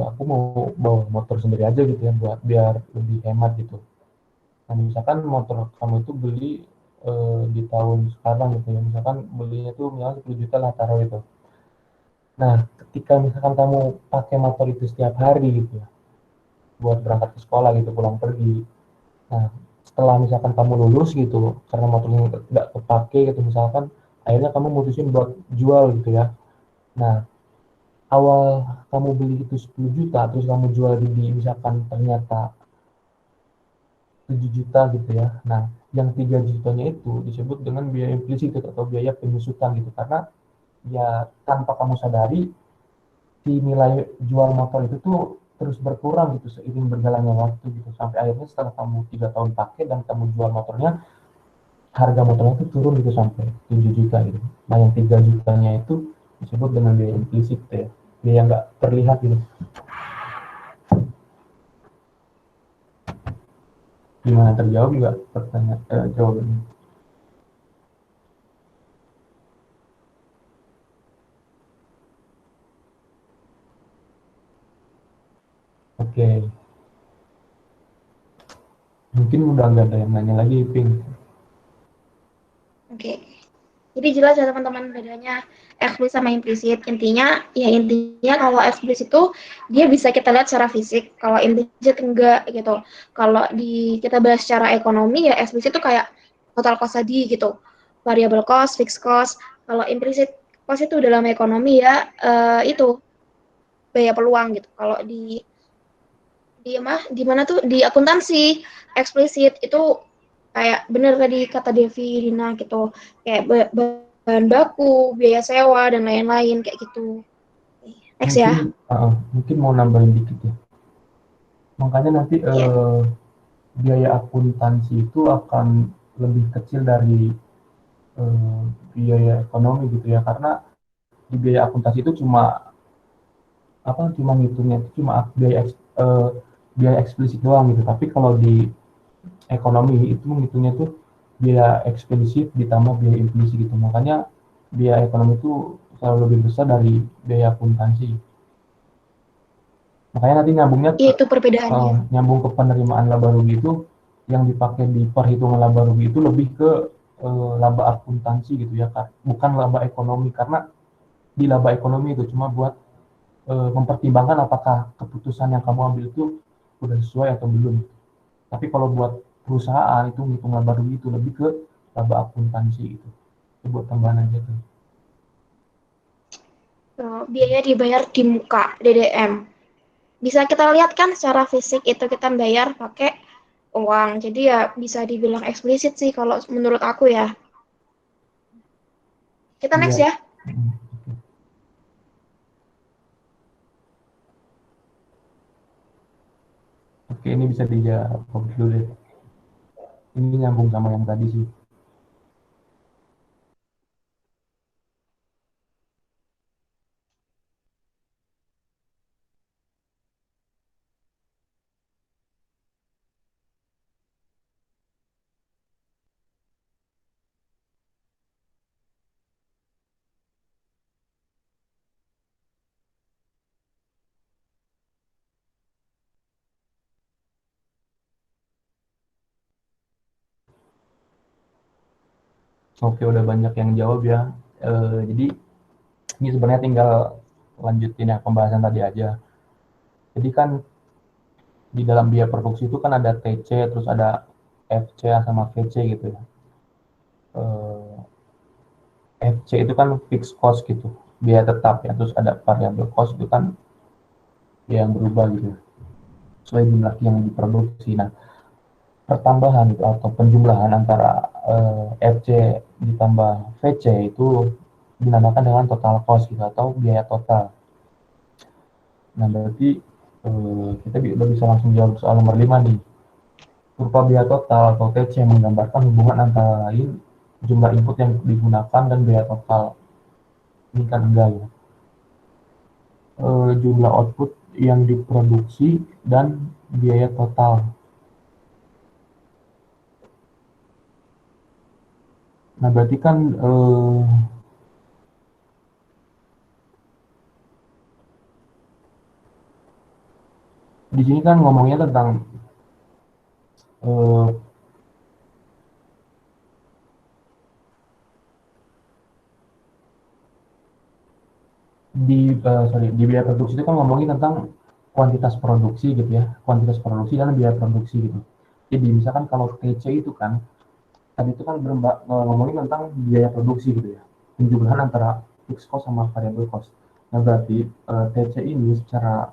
[SPEAKER 2] aku mau bawa motor sendiri aja gitu ya buat biar lebih hemat gitu. Nah, misalkan motor kamu itu beli di tahun sekarang gitu ya, misalkan belinya tuh misalkan 10 juta lah taruh itu. Nah, ketika misalkan kamu pakai motor itu setiap hari gitu ya, buat berangkat ke sekolah gitu, pulang pergi. Nah, setelah misalkan kamu lulus gitu, karena motornya nggak kepake gitu misalkan, akhirnya kamu mutusin buat jual gitu ya. Nah, awal kamu beli itu 10 juta, terus kamu jual di misalkan ternyata 7 juta gitu ya. Nah, yang 3 jutanya itu disebut dengan biaya implisit atau biaya penyusutan gitu. Karena ya tanpa kamu sadari, si nilai jual motor itu tuh terus berkurang gitu seiring berjalannya waktu gitu. Sampai akhirnya setelah kamu 3 tahun pakai dan kamu jual motornya, harga motornya itu turun gitu sampai 7 juta gitu. Nah, yang 3 jutanya itu disebut dengan biaya implisit ya. Biaya yang nggak terlihat gitu. Gimana, terjawab nggak pertanyaan jawabannya? Oke, mungkin udah nggak ada yang nanya lagi, Pink.
[SPEAKER 1] Oke. Jadi jelas ya teman-teman bedanya eksplisit sama implisit. Intinya kalau eksplisit itu dia bisa kita lihat secara fisik, kalau implisit enggak gitu. Kalau kita bahas secara ekonomi ya eksplisit itu kayak total cost tadi gitu. Variable cost, fixed cost. Kalau implisit cost itu dalam ekonomi ya itu biaya peluang gitu. Kalau di mana tuh di akuntansi eksplisit itu kayak bener tadi kata Devi Rina gitu, kayak bahan baku, biaya sewa dan lain-lain kayak gitu. Next ya.
[SPEAKER 2] Mungkin mau nambahin dikit ya. Makanya nanti
[SPEAKER 1] Ya.
[SPEAKER 2] biaya akuntansi itu akan lebih kecil dari biaya ekonomi gitu ya, karena di biaya akuntansi itu cuma ngitungnya itu cuma biaya eksplisit doang gitu, tapi kalau di ekonomi itu ngitungnya tuh biaya eksplisit ditambah biaya implisit gitu, makanya biaya ekonomi itu selalu lebih besar dari biaya akuntansi. Makanya nanti
[SPEAKER 1] Itu perbedaannya.
[SPEAKER 2] nyambung ke penerimaan laba rugi itu yang dipakai di perhitungan laba rugi itu lebih ke laba akuntansi gitu ya, Kak. Bukan laba ekonomi, karena di laba ekonomi itu cuma buat mempertimbangkan apakah keputusan yang kamu ambil itu udah sesuai atau belum. Tapi kalau buat perusahaan itu ngitung laba rugi itu lebih ke laba akuntansi itu. Itu buat tambahan aja tuh.
[SPEAKER 1] Biaya dibayar di muka DDM. Bisa kita lihat kan secara fisik itu kita bayar pakai uang. Jadi ya bisa dibilang eksplisit sih kalau menurut aku ya. Kita
[SPEAKER 2] Iya.
[SPEAKER 1] next ya.
[SPEAKER 2] Mm. Oke, ini bisa dijawab dulu deh. Ini nyambung sama yang tadi sih. Oke, udah banyak yang jawab ya. Jadi ini sebenarnya tinggal lanjutin ya pembahasan tadi aja. Jadi kan di dalam biaya produksi itu kan ada TC, terus ada FC sama VC gitu ya. FC itu kan fixed cost gitu, biaya tetap ya. Terus ada variable cost itu kan biaya yang berubah gitu ya, sesuai jumlah yang diproduksi. Nah, pertambahan itu atau penjumlahan antara FC ditambah VC itu dinamakan dengan total cost gitu atau biaya total. Nah, berarti kita udah bisa langsung jawab soal nomor 5 nih. Kurva biaya total atau TC menggambarkan hubungan antara lain jumlah input yang digunakan dan biaya total. Ini kan enggak ya. Jumlah output yang diproduksi dan biaya total. Nah, berarti kan di sini kan ngomongnya tentang eh, di biaya produksi itu kan ngomongin tentang kuantitas produksi gitu ya, kuantitas produksi dan biaya produksi gitu. Jadi misalkan kalau TC itu kan tadi itu kan ngomongin tentang biaya produksi gitu ya, penjumlahan antara fixed cost sama variable cost. Nah, berarti TC ini secara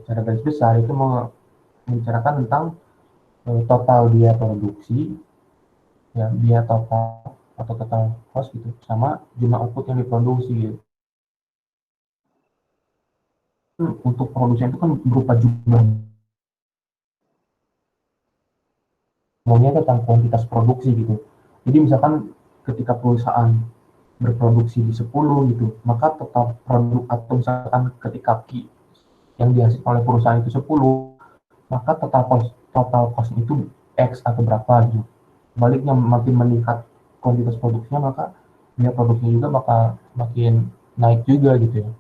[SPEAKER 2] garis besar itu membicarakan tentang total biaya produksi, ya biaya total atau total cost gitu, sama jumlah output yang diproduksi gitu. Untuk produksi itu kan berupa jumlah, ngomongnya tentang kuantitas produksi gitu. Jadi misalkan ketika perusahaan berproduksi di 10 gitu, maka total produk atau misalkan ketika Q yang dihasilkan oleh perusahaan itu 10, maka total cost itu X atau berapa gitu. Baliknya makin meningkat kuantitas produksinya, maka biaya produksinya juga bakal makin naik juga gitu ya.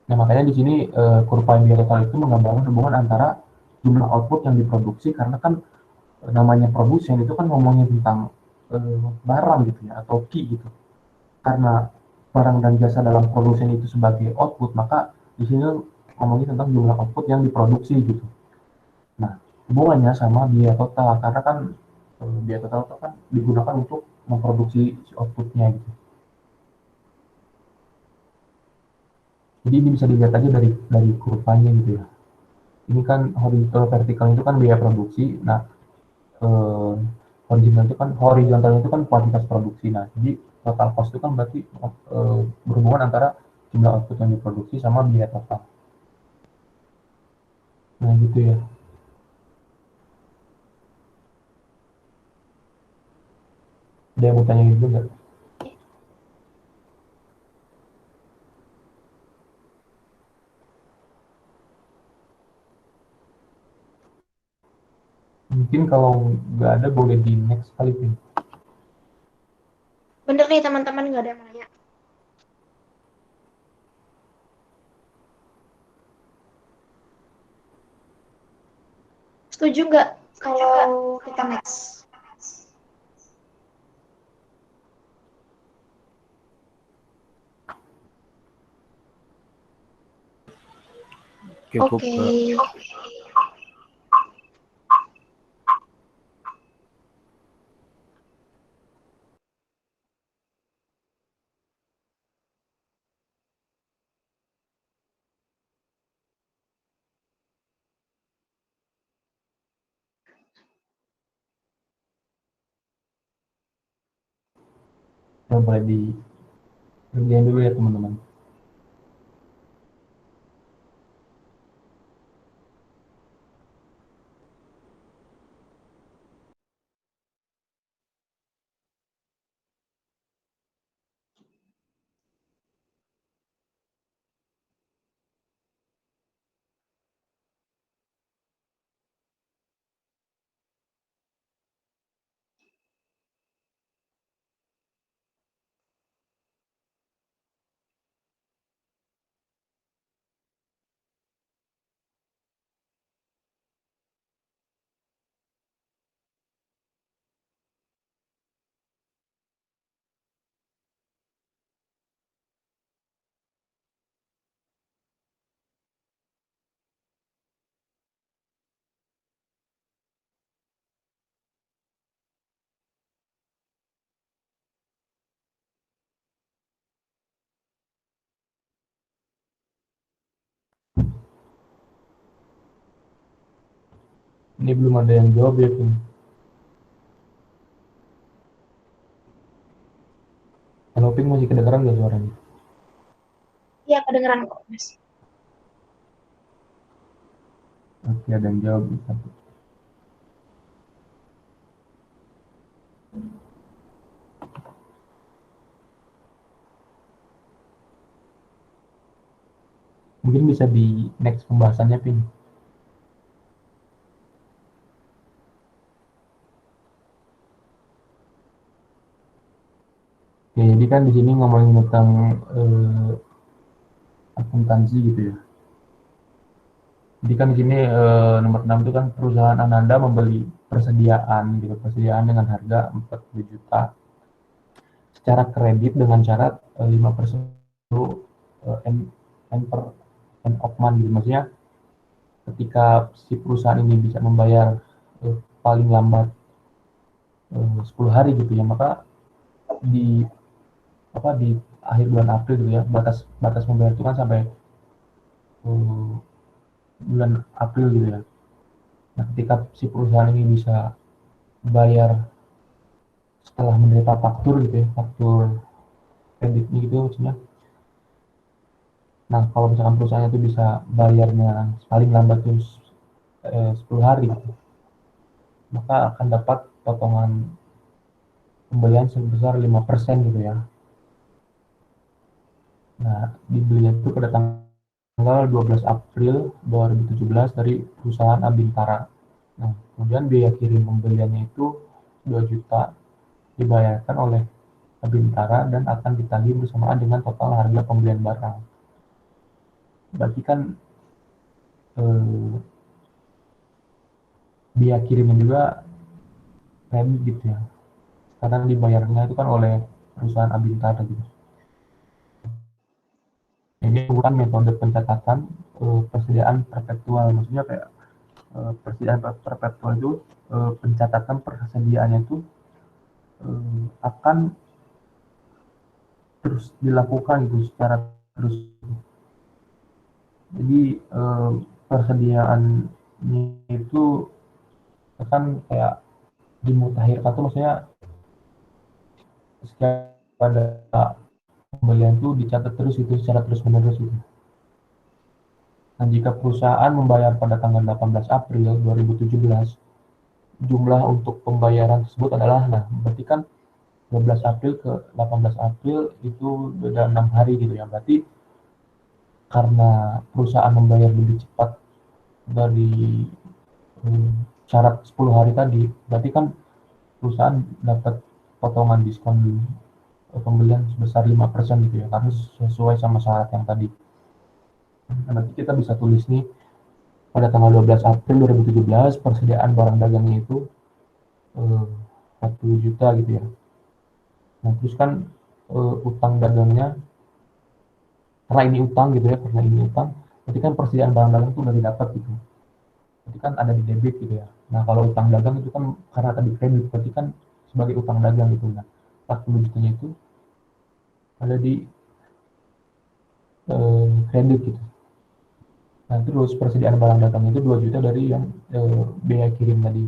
[SPEAKER 2] Nah, makanya di sini kurva biaya total itu menggambarkan hubungan antara jumlah output yang diproduksi, karena kan namanya produsen itu kan ngomongnya tentang barang gitu ya, atau key gitu. Karena barang dan jasa dalam produsen itu sebagai output, maka di sini ngomongin tentang jumlah output yang diproduksi gitu. Nah, hubungannya sama biaya total, karena kan biaya total itu kan digunakan untuk memproduksi si outputnya gitu. Jadi ini bisa dilihat aja dari kurvanya gitu ya. Ini kan horizontal vertikal itu kan biaya produksi. Nah, eh, horizontalnya itu kan kuantitas produksi. Nah, jadi total cost itu kan berarti berhubungan antara jumlah output yang diproduksi sama biaya total. Nah, gitu ya. Ada yang mau tanya gitu nggak? Mungkin kalau nggak ada boleh di next kali, Pin.
[SPEAKER 1] Bener nih teman-teman, nggak ada yang nanya. Setuju nggak kalau kita next?
[SPEAKER 5] Cukup,
[SPEAKER 1] Oke.
[SPEAKER 2] Yang boleh di kerjain dulu ya teman-teman. Ini belum ada yang jawab ya, Pin. Kalau Pin masih kedengeran nggak suaranya?
[SPEAKER 1] Iya, kedengeran kok, Mas.
[SPEAKER 2] Oke, ada yang jawab. Mungkin bisa di next pembahasannya, Pin. Oke, jadi kan di sini ngomongin tentang akuntansi gitu ya. Jadi kan di sini nomor 6 itu kan perusahaan Ananda membeli persediaan gitu, persediaan dengan harga 40 juta secara kredit dengan syarat 5% itu end of month gitu. Maksudnya ketika si perusahaan ini bisa membayar paling lambat 10 hari gitu ya, maka di di akhir bulan April gitu ya, batas batas membayar itu kan sampai bulan April gitu ya. Nah, ketika si perusahaan ini bisa bayar setelah menerima faktur gitu ya, faktur kreditnya gitu maksudnya. Nah, kalau misalkan perusahaan itu bisa bayarnya paling lambat tuh 10 hari gitu, maka akan dapat potongan pembelian sebesar 5% gitu ya. Nah, dibelinya itu pada tanggal 12 April 2017 dari perusahaan Abintara. Nah, kemudian biaya kirim pembeliannya itu 2 juta dibayarkan oleh Abintara dan akan ditagih bersamaan dengan total harga pembelian barang. Berarti kan biaya kirimnya juga kredit gitu ya, karena dibayarnya itu kan oleh perusahaan Abintara gitu. Ini bukan metode pencatatan persediaan perpetual, maksudnya kayak persediaan perpetual itu pencatatan persediaannya itu akan terus dilakukan gitu secara terus. Jadi persediaannya itu akan kayak dimutakhirkan tuh, maksudnya setiap pada pembelian itu dicatat terus itu secara terus menerus gitu. Nah, jika perusahaan membayar pada tanggal 18 April 2017, jumlah untuk pembayaran tersebut adalah, nah berarti kan 12 April ke 18 April itu beda 6 hari gitu ya. Berarti karena perusahaan membayar lebih cepat dari syarat 10 hari tadi, berarti kan perusahaan dapat potongan diskon pembelian sebesar 5% gitu ya, karena sesuai sama syarat yang tadi. Nah, nanti kita bisa tulis nih, pada tanggal 12 April 2017 persediaan barang dagangnya itu 40 juta gitu ya. Nah, terus kan utang dagangnya, karena ini utang gitu ya, karena ini utang, berarti kan persediaan barang dagang itu udah didapat gitu. Berarti kan ada di debit gitu ya. Nah, kalau utang dagang itu kan karena tadi kredit, berarti kan sebagai utang dagang gitu. Nah, 40 jutanya itu ada di kredit gitu. Nah, terus persediaan barang dagang itu 2 juta dari yang biaya kirim tadi.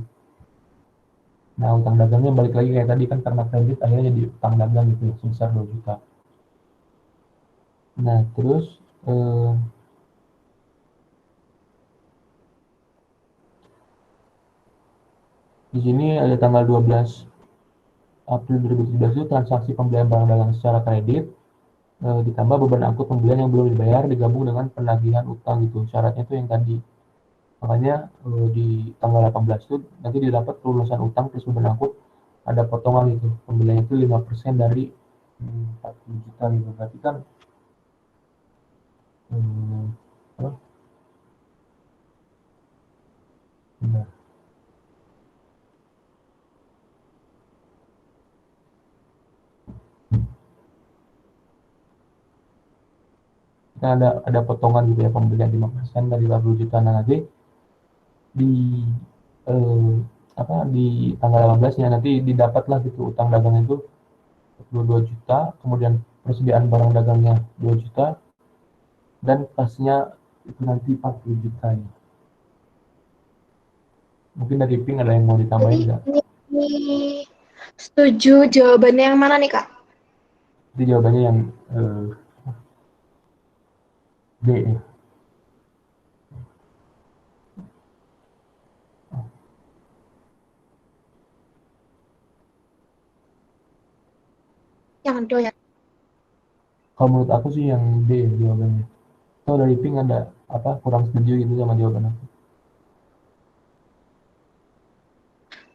[SPEAKER 2] Nah, utang dagangnya balik lagi kayak tadi kan karena kredit akhirnya jadi utang dagang gitu ya, sebesar 2 juta. Nah, terus di sini ada tanggal 12 April 2017 itu transaksi pembelian barang dagang secara kredit ditambah beban angkut pembelian yang belum dibayar digabung dengan penagihan utang gitu. Syaratnya itu yang tadi. Makanya di tanggal 18 itu nanti didapat kelulusan utang plus beban angkut ada potongan gitu. Pembelian itu 5% dari 40 juta gitu. Berarti kan apa? Benar. Kita ada potongan gitu ya, pembelian 5% dari 40 juta. Nah, nanti di eh, di tanggal 18 nya nanti didapatlah gitu utang dagang itu 22 juta, kemudian persediaan barang dagangnya 2 juta, dan kasnya itu nanti 40 juta ya. Mungkin dari Pink ada yang mau
[SPEAKER 1] Jadi
[SPEAKER 2] ditambahin nggak?
[SPEAKER 1] ini setuju jawabannya yang mana nih Kak?
[SPEAKER 2] Jadi jawabannya yang eh, B ya.
[SPEAKER 1] Yang do ya.
[SPEAKER 2] Kalau menurut aku sih yang B ya jawabannya. Kalau dari Pink ada apa kurang setuju gitu sama jawaban aku?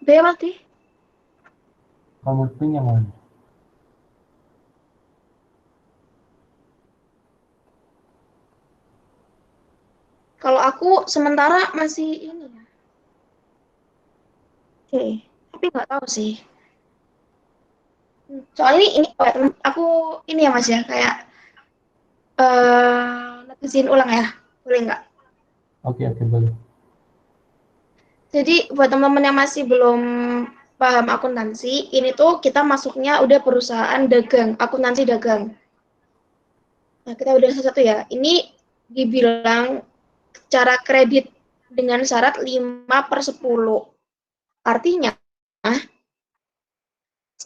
[SPEAKER 1] B berarti.
[SPEAKER 2] Kalau menurut Pink yang mana?
[SPEAKER 1] Kalau aku sementara masih ini ya. Oke, tapi nggak tahu sih. Soalnya ini aku ini ya Mas ya kayak netizen ulang ya. Boleh nggak?
[SPEAKER 2] Oke, oke, boleh.
[SPEAKER 1] Jadi buat teman-teman yang masih belum paham akuntansi, ini tuh kita masuknya udah perusahaan dagang, akuntansi dagang. Nah, kita udah satu ya. Ini dibilang cara kredit dengan syarat 5/10. Artinya,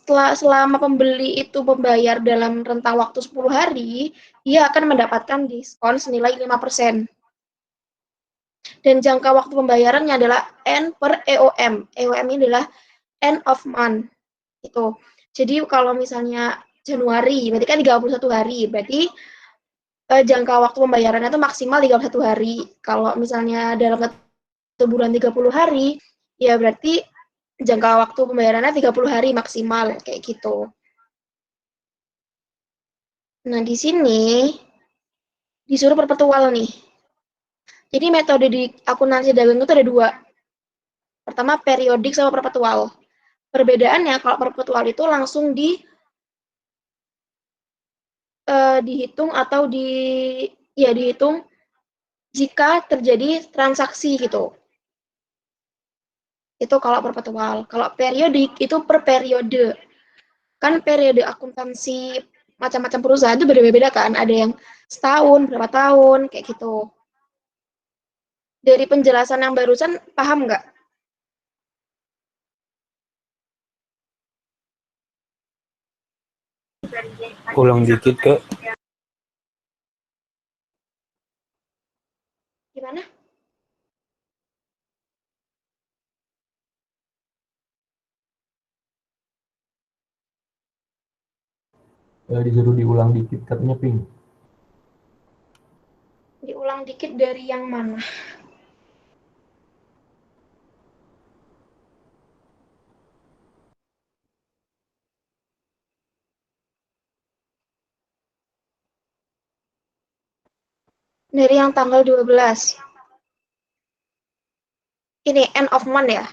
[SPEAKER 1] selama pembeli itu membayar dalam rentang waktu 10 hari, dia akan mendapatkan diskon senilai 5%. Dan jangka waktu pembayarannya adalah N per EOM. EOM ini adalah end of month. Itu. Jadi kalau misalnya Januari, berarti kan 31 hari. Berarti jangka waktu pembayarannya itu maksimal 31 hari. Kalau misalnya dalam satu bulan 30 hari, ya berarti jangka waktu pembayarannya 30 hari maksimal, kayak gitu. Nah, di sini disuruh perpetual nih. Jadi metode di akuntansi dagang itu ada dua. Pertama, periodik sama perpetual. Perbedaannya, kalau perpetual itu langsung dihitung atau dihitung jika terjadi transaksi gitu. Itu kalau perpetual. Kalau periodik itu per periode. Kan periode akuntansi macam-macam perusahaan itu beda-beda kan. Ada yang setahun, berapa tahun, kayak gitu. Dari penjelasan yang barusan, paham nggak?
[SPEAKER 5] Ulang dikit, Kak.
[SPEAKER 1] Gimana?
[SPEAKER 2] disuruh diulang dikit katanya Ping.
[SPEAKER 1] Diulang dikit dari yang mana? Dari yang tanggal 12. Ini end of month ya?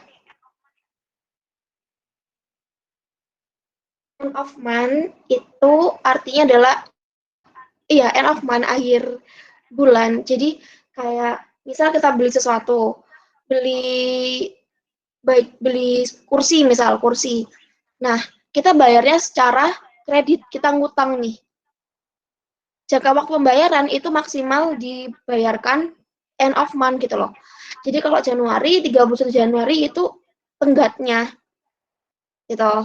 [SPEAKER 1] End of month itu artinya adalah iya, end of month, akhir bulan. Jadi kayak misal kita beli sesuatu, beli beli kursi, misal kursi. Nah, kita bayarnya secara kredit, kita ngutang nih. Jangka waktu pembayaran itu maksimal dibayarkan end of month gitu loh. Jadi kalau Januari, 31 Januari itu tenggatnya gitu.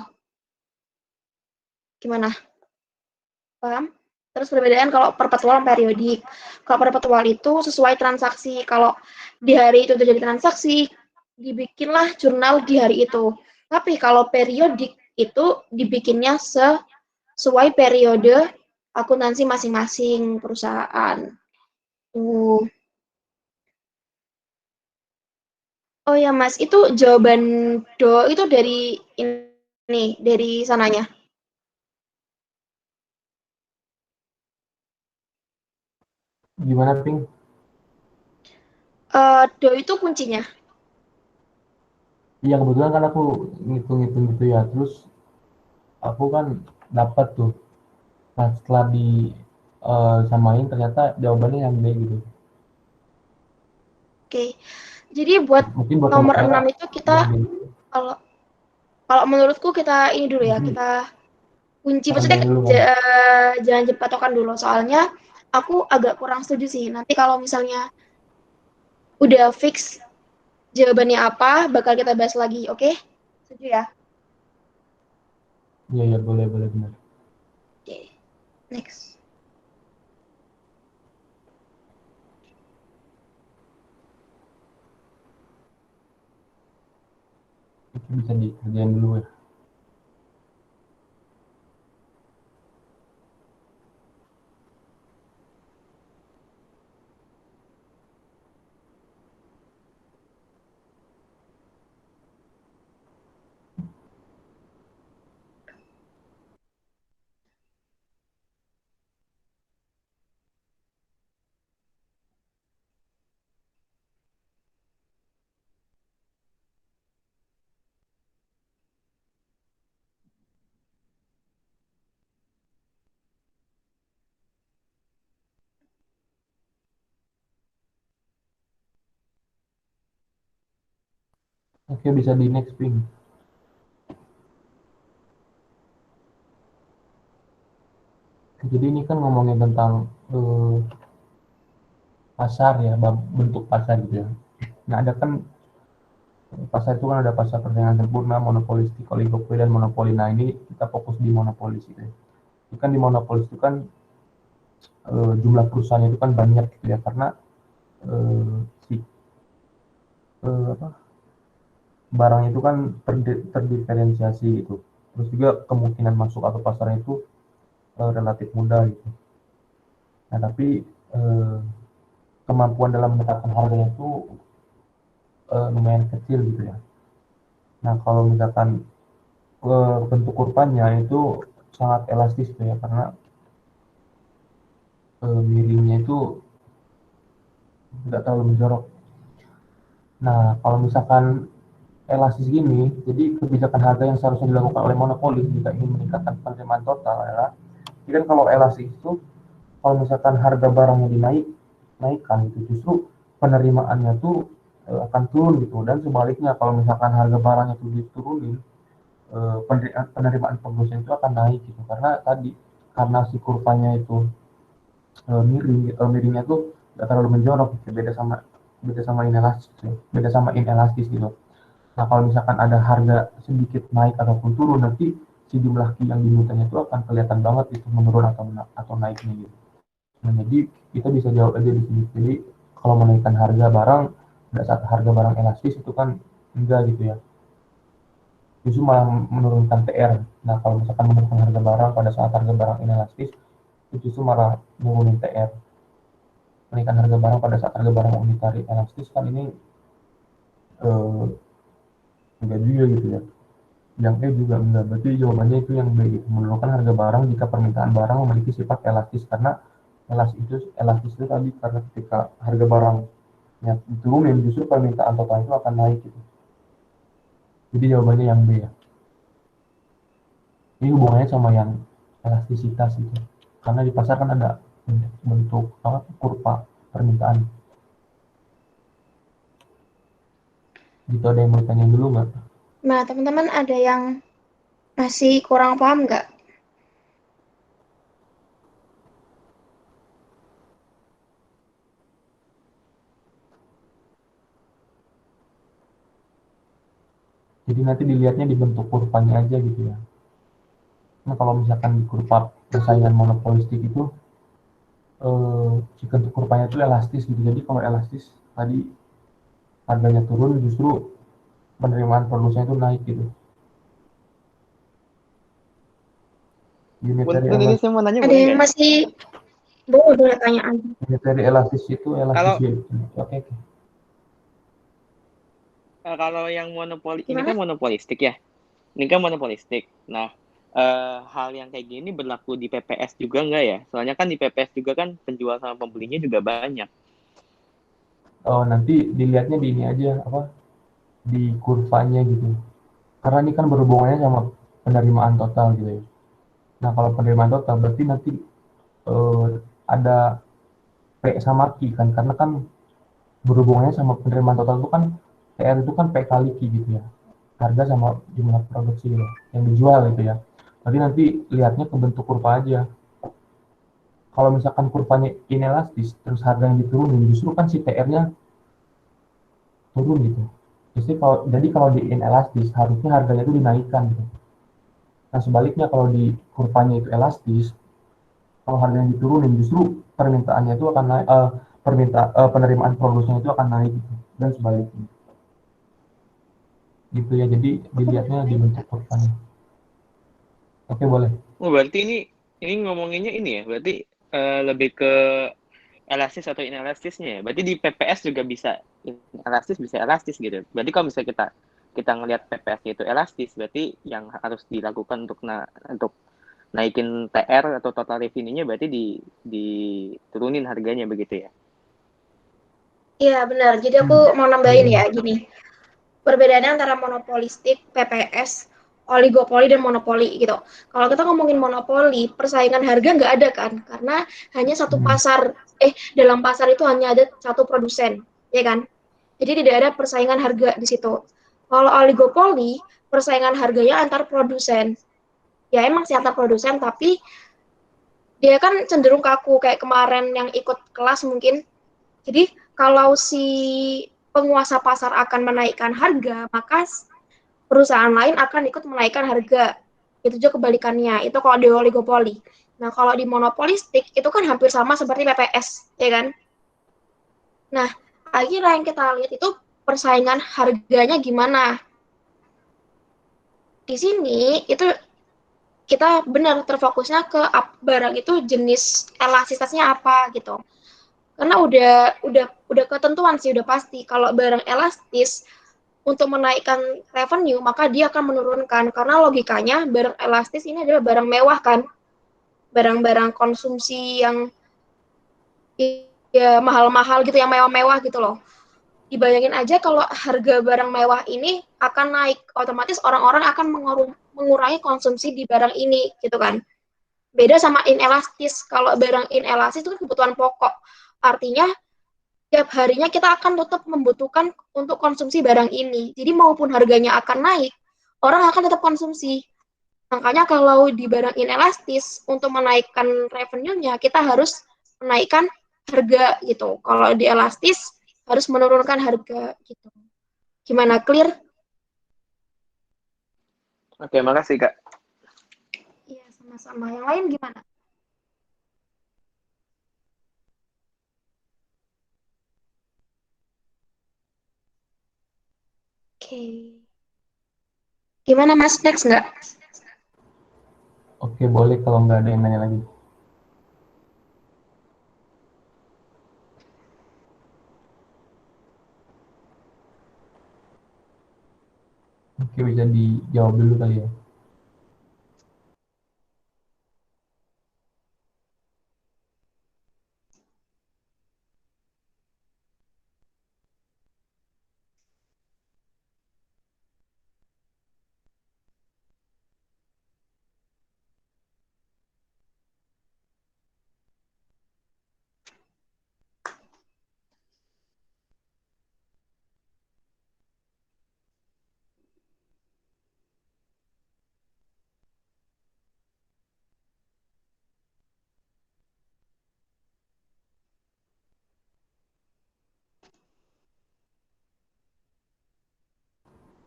[SPEAKER 1] Gimana? Paham? Terus perbedaan kalau perpetual periodik. Kalau perpetual itu sesuai transaksi. Kalau di hari itu terjadi transaksi, dibikinlah jurnal di hari itu. Tapi kalau periodik itu dibikinnya sesuai periode akuntansi masing-masing perusahaan. Oh ya Mas, itu jawaban do itu dari ini, dari sananya.
[SPEAKER 2] Gimana Ping?
[SPEAKER 1] Do itu kuncinya.
[SPEAKER 2] Iya kebetulan kan aku ngitung-ngitung gitu ya, terus aku kan dapat tuh. Nah setelah di samain ternyata jawabannya yang B gitu.
[SPEAKER 1] Oke. Jadi buat
[SPEAKER 2] Mungkin buat
[SPEAKER 1] nomor
[SPEAKER 2] sementara
[SPEAKER 1] 6 itu kita
[SPEAKER 2] yang B
[SPEAKER 1] kalau kalau menurutku kita ini dulu ya,
[SPEAKER 2] mungkin
[SPEAKER 1] kita kunci maksudnya
[SPEAKER 2] tambahin dulu kan.
[SPEAKER 1] jangan patokan dulu soalnya aku agak kurang setuju sih. Nanti kalau misalnya udah fix jawabannya apa, bakal kita bahas lagi, oke? Setuju ya?
[SPEAKER 2] Iya iya boleh boleh benar.
[SPEAKER 1] Oke. Next.
[SPEAKER 2] Itu bisa dikerjain dulu ya. Oke bisa di next Ping. Jadi ini kan ngomongin tentang pasar ya, bentuk pasar gitu ya. Nah ada kan pasar itu kan ada pasar persaingan sempurna, monopolistik, oligopoli dan monopoli. Nah ini kita fokus di monopolis gitu ya. Itu kan di monopolis itu kan jumlah perusahaannya itu kan banyak gitu ya karena eh, si apa, barang itu kan terdiferensiasi gitu. Terus juga kemungkinan masuk atau pasarnya itu relatif mudah gitu. Nah tapi eh, kemampuan dalam menetapkan harganya itu lumayan kecil gitu ya. Nah kalau misalkan bentuk kurvanya itu sangat elastis gitu ya karena miringnya itu tidak terlalu menjorok. Nah kalau misalkan elastis gini, jadi kebijakan harga yang seharusnya dilakukan oleh monopoli jika ingin meningkatkan penerimaan total adalah, jadi kan kalau elastis itu kalau misalkan harga barangnya naikkan itu justru penerimaannya tuh akan turun gitu, dan sebaliknya kalau misalkan harga barangnya itu diturunin penerimaan pengusaha itu akan naik gitu karena tadi karena si kurvanya itu miringnya tuh nggak terlalu menjorok gitu. Beda sama inelastis gitu. Beda sama inelastis gitu. Nah kalau misalkan ada harga sedikit naik ataupun turun nanti si jumlah ki yang dimintanya itu akan kelihatan banget itu menurun atau naiknya gitu. Nah jadi kita bisa jawab aja di sini. Jadi kalau menaikkan harga barang pada saat harga barang elastis itu kan enggak gitu ya. justru malah menurunkan TR. Nah, kalau misalkan menurunkan harga barang pada saat harga barang inelastis, itu justru malah nurunin TR. Menaikkan harga barang pada saat harga barang unitary elastis kan ini eh, enggak juga gitu ya. Yang E juga enggak. Berarti jawabannya itu yang B gitu. Menurunkan harga barang jika permintaan barang memiliki sifat elastis, karena elastis itu tadi karena ketika harga barangnya diturunin justru permintaan total itu akan naik gitu. Jadi jawabannya yang B ya. Ini hubungannya sama yang elastisitas gitu. Karena di pasar kan ada bentuk apa kurva permintaan. Gitu, ada yang mau tanya dulu nggak?
[SPEAKER 1] Nah, teman-teman ada yang masih kurang paham nggak?
[SPEAKER 2] Jadi nanti dilihatnya di bentuk kurvanya aja gitu ya. Nah, kalau misalkan di kurva persaingan monopolistik itu si bentuk kurvanya itu elastis gitu. Jadi kalau elastis tadi harganya turun, justru penerimaan produksinya itu naik gitu. Unitary
[SPEAKER 6] Punten ini
[SPEAKER 2] elastis,
[SPEAKER 6] saya mau nanya
[SPEAKER 1] Ada
[SPEAKER 6] boleh
[SPEAKER 1] yang
[SPEAKER 6] nggak?
[SPEAKER 1] masih boleh tanya aja.
[SPEAKER 2] unitary elastis itu elastis
[SPEAKER 6] Kalau
[SPEAKER 2] ya. Oke, oke.
[SPEAKER 6] kalau yang monopoli ini
[SPEAKER 1] Gimana?
[SPEAKER 6] kan monopolistik ya. Ini kan monopolistik. Nah, hal yang kayak gini berlaku di PPS juga nggak ya? Soalnya kan di PPS juga kan penjual sama pembelinya juga banyak.
[SPEAKER 2] Oh, nanti dilihatnya di ini aja apa di kurvanya gitu. Karena ini kan berhubungannya sama penerimaan total gitu ya. Nah, kalau penerimaan total berarti nanti eh, ada P sama Q kan, karena kan berhubungannya sama penerimaan total itu kan TR itu kan P kali Q gitu ya. Harga sama jumlah produksi gitu, yang dijual gitu ya. Berarti nanti lihatnya ke bentuk kurva aja. Kalau misalkan kurvanya inelastis, terus harga yang diturunin, justru kan si TR-nya turun gitu. Jadi kalau di inelastis, harusnya harganya itu dinaikkan gitu. Nah, sebaliknya kalau di kurvanya itu elastis, kalau harganya diturunin, justru permintaannya itu akan naik, penerimaan produksinya itu akan naik gitu. Dan sebaliknya. Gitu ya, jadi
[SPEAKER 1] Aku
[SPEAKER 2] dilihatnya
[SPEAKER 1] boleh
[SPEAKER 2] di
[SPEAKER 1] tanya
[SPEAKER 2] bentuk
[SPEAKER 1] nggak?
[SPEAKER 2] kurvanya. Oke, boleh.
[SPEAKER 6] Oh, berarti ini ngomonginnya ini ya. Berarti lebih ke elastis atau inelastisnya ya. Berarti di PPS juga bisa elastis, bisa elastis gitu. Berarti kalau misalnya kita ngelihat PPS-nya itu elastis, berarti yang harus dilakukan untuk naikin TR atau total revenue-nya berarti diturunin harganya begitu ya.
[SPEAKER 1] Iya, benar. Jadi aku mau nambahin ya, gini. Perbedaannya antara monopolistik, PPS, oligopoli, dan monopoli gitu. Kalau kita ngomongin monopoli, persaingan harga nggak ada kan? Karena hanya satu pasar, dalam pasar itu hanya ada satu produsen, ya kan? Jadi tidak ada persaingan harga di situ. Kalau oligopoli, persaingan harganya antar produsen. Ya emang sih antar produsen, tapi dia kan cenderung kaku, kayak kemarin yang ikut kelas mungkin. Jadi kalau si penguasa pasar akan menaikkan harga, maka perusahaan lain akan ikut menaikkan harga. Itu juga kebalikannya. Itu kalau di oligopoli. Nah, kalau di monopolistik itu kan hampir sama seperti PPS, ya kan? Nah, akhirnya yang kita lihat itu persaingan harganya gimana. Di sini itu kita benar terfokusnya ke barang itu jenis elastisitasnya apa gitu. Karena udah ketentuan sih, udah pasti kalau barang elastis untuk menaikkan revenue, maka dia akan menurunkan. Karena logikanya barang elastis ini adalah barang mewah kan, barang-barang konsumsi yang ya mahal-mahal gitu, yang mewah-mewah gitu loh. Dibayangin aja kalau harga barang mewah ini akan naik, otomatis orang-orang akan mengurangi konsumsi di barang ini gitu kan. Beda sama inelastis. Kalau barang inelastis itu kan kebutuhan pokok. Artinya tiap harinya kita akan tetap membutuhkan untuk konsumsi barang ini. Jadi maupun harganya akan naik, orang akan tetap konsumsi. Makanya kalau di barang inelastis, untuk menaikkan revenue-nya, kita harus menaikkan harga gitu. Kalau di elastis, harus menurunkan harga gitu. Gimana, clear?
[SPEAKER 6] Oke, makasih Kak.
[SPEAKER 1] Iya, sama-sama. Yang lain gimana? Oke. Gimana Mas, next nggak?
[SPEAKER 2] Oke, boleh kalau nggak ada yang nanya lagi. Oke, bisa dijawab dulu kali ya.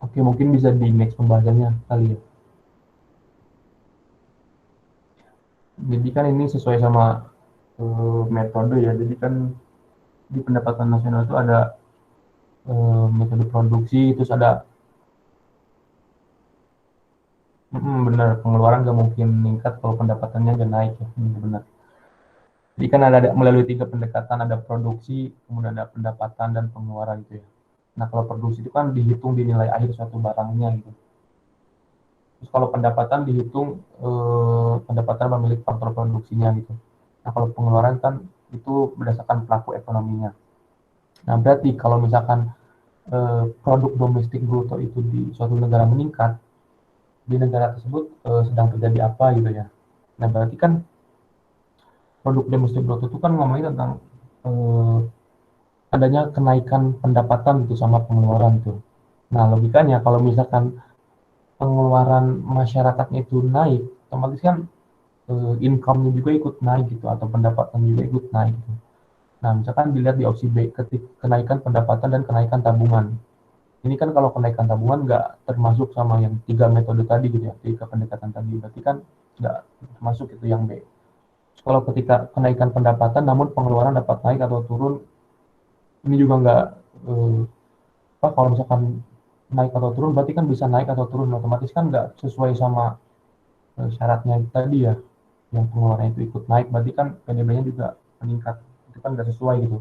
[SPEAKER 2] Oke, mungkin bisa di next pembahasannya kali ya. Jadi kan ini sesuai sama metode ya. Jadi kan di pendapatan nasional itu ada metode produksi, terus ada benar pengeluaran nggak mungkin meningkat kalau pendapatannya nggak naik ya. Benar. Jadi kan ada melalui 3 pendekatan, ada produksi, kemudian ada pendapatan dan pengeluaran gitu ya. Nah kalau produksi itu kan dihitung di nilai akhir suatu barangnya gitu. Terus kalau pendapatan dihitung pendapatan pemilik faktor produksinya gitu. Nah kalau pengeluaran kan itu berdasarkan pelaku ekonominya. Nah berarti kalau misalkan produk domestik bruto itu di suatu negara meningkat, di negara tersebut sedang terjadi apa gitu ya. Nah berarti kan produk domestik bruto itu kan ngomongin tentang eh, adanya kenaikan pendapatan gitu sama pengeluaran tuh. Nah logikanya kalau misalkan pengeluaran masyarakatnya itu naik, otomatis kan income-nya juga ikut naik gitu atau pendapatan juga ikut naik gitu. Nah misalkan dilihat di opsi B, kenaikan pendapatan dan kenaikan tabungan. Ini kan kalau kenaikan tabungan nggak termasuk sama yang 3 metode tadi gitu ya, 3 pendekatan tadi. Berarti kan nggak termasuk itu yang B. Kalau ketika kenaikan pendapatan namun pengeluaran dapat naik atau turun, ini juga nggak kalau misalkan naik atau turun berarti kan bisa naik atau turun, otomatis kan nggak sesuai sama syaratnya tadi ya, yang pengeluarannya itu ikut naik berarti kan PDB-nya juga meningkat, itu kan nggak sesuai gitu.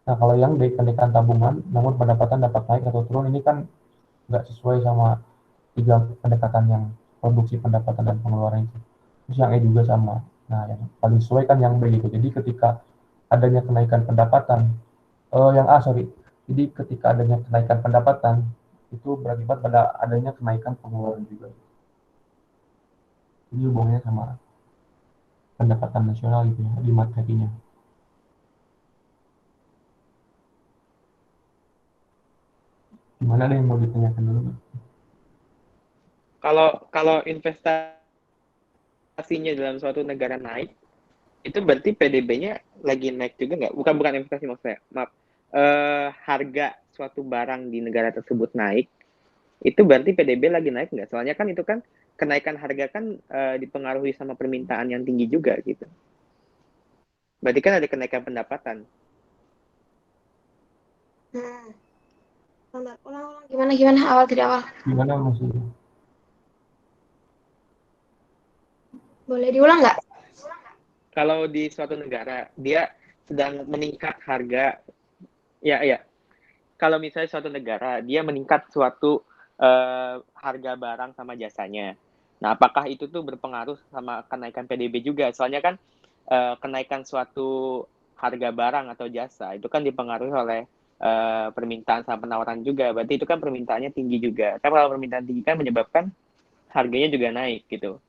[SPEAKER 2] Nah kalau yang D, kenaikan tabungan namun pendapatan dapat naik atau turun, ini kan nggak sesuai sama 3 pendekatan yang produksi, pendapatan, dan pengeluaran itu. Terus yang E juga sama. Nah, yang paling sesuai kan yang B gitu. Jadi ketika adanya kenaikan pendapatan, yang A sorry. Jadi ketika adanya kenaikan pendapatan, itu berakibat pada adanya kenaikan pengeluaran juga. Ini hubungannya sama pendapatan nasional gitu ya, di materinya. Gimana ada yang mau ditanyakan dulu?
[SPEAKER 6] Kalau investasinya dalam suatu negara naik, itu berarti PDB-nya lagi naik juga nggak? Bukan investasi maksudnya, maaf. Harga suatu barang di negara tersebut naik, itu berarti PDB lagi naik nggak? Soalnya kan itu kan kenaikan harga kan dipengaruhi sama permintaan yang tinggi juga gitu. Berarti kan ada kenaikan pendapatan.
[SPEAKER 1] Ulang gimana awal tidak awal?
[SPEAKER 2] Gimana masih?
[SPEAKER 1] Boleh diulang nggak?
[SPEAKER 6] Kalau di suatu negara dia sedang meningkat harga, ya. Kalau misalnya suatu negara dia meningkat suatu harga barang sama jasanya. Nah, apakah itu tuh berpengaruh sama kenaikan PDB juga? Soalnya kan kenaikan suatu harga barang atau jasa itu kan dipengaruhi oleh permintaan sama penawaran juga. Berarti itu kan permintaannya tinggi juga. Kan kalau permintaan tinggi kan menyebabkan harganya juga naik gitu.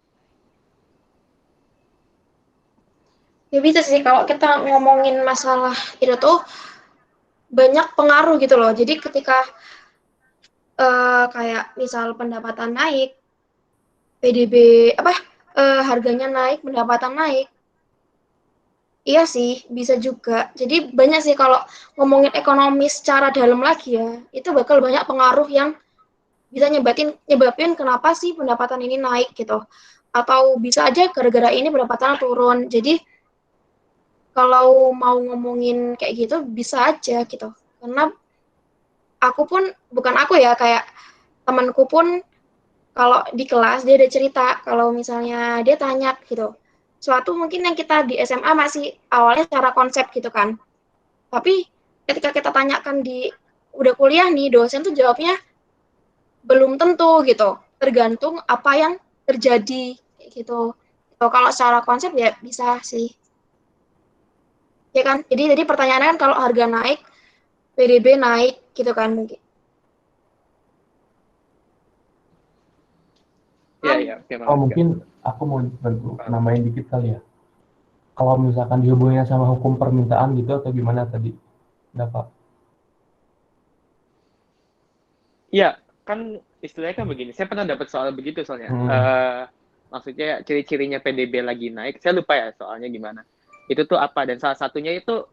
[SPEAKER 1] Ya bisa sih kalau kita ngomongin masalah itu tuh banyak pengaruh gitu loh. Jadi ketika kayak misal pendapatan naik, PDB harganya naik, pendapatan naik. Iya sih, bisa juga. Jadi banyak sih kalau ngomongin ekonomi secara dalam lagi ya, itu bakal banyak pengaruh yang bisa nyebabin kenapa sih pendapatan ini naik gitu. Atau bisa aja gara-gara ini pendapatan turun. Jadi kalau mau ngomongin kayak gitu bisa aja gitu. Karena bukan aku ya, kayak temanku pun kalau di kelas dia ada cerita, kalau misalnya dia tanya gitu, suatu mungkin yang kita di SMA masih awalnya secara konsep gitu kan, tapi ketika kita tanyakan di udah kuliah nih, dosen tuh jawabnya belum tentu gitu, tergantung apa yang terjadi gitu. Kalau secara konsep ya bisa sih, ya kan? Jadi pertanyaannya kan kalau harga naik, PDB naik gitu kan mungkin.
[SPEAKER 6] Iya, iya, oke
[SPEAKER 2] Oh,
[SPEAKER 6] banget, Kak.
[SPEAKER 2] mungkin aku mau bantu nambahin dikit kali ya. Kalau misalkan dihubunginnya sama hukum permintaan gitu atau gimana tadi? Dapat.
[SPEAKER 6] Iya, kan istilahnya kan begini. Saya pernah dapat soal begitu soalnya. Maksudnya ciri-cirinya PDB lagi naik. Saya lupa ya soalnya gimana. Itu tuh apa? Dan salah satunya itu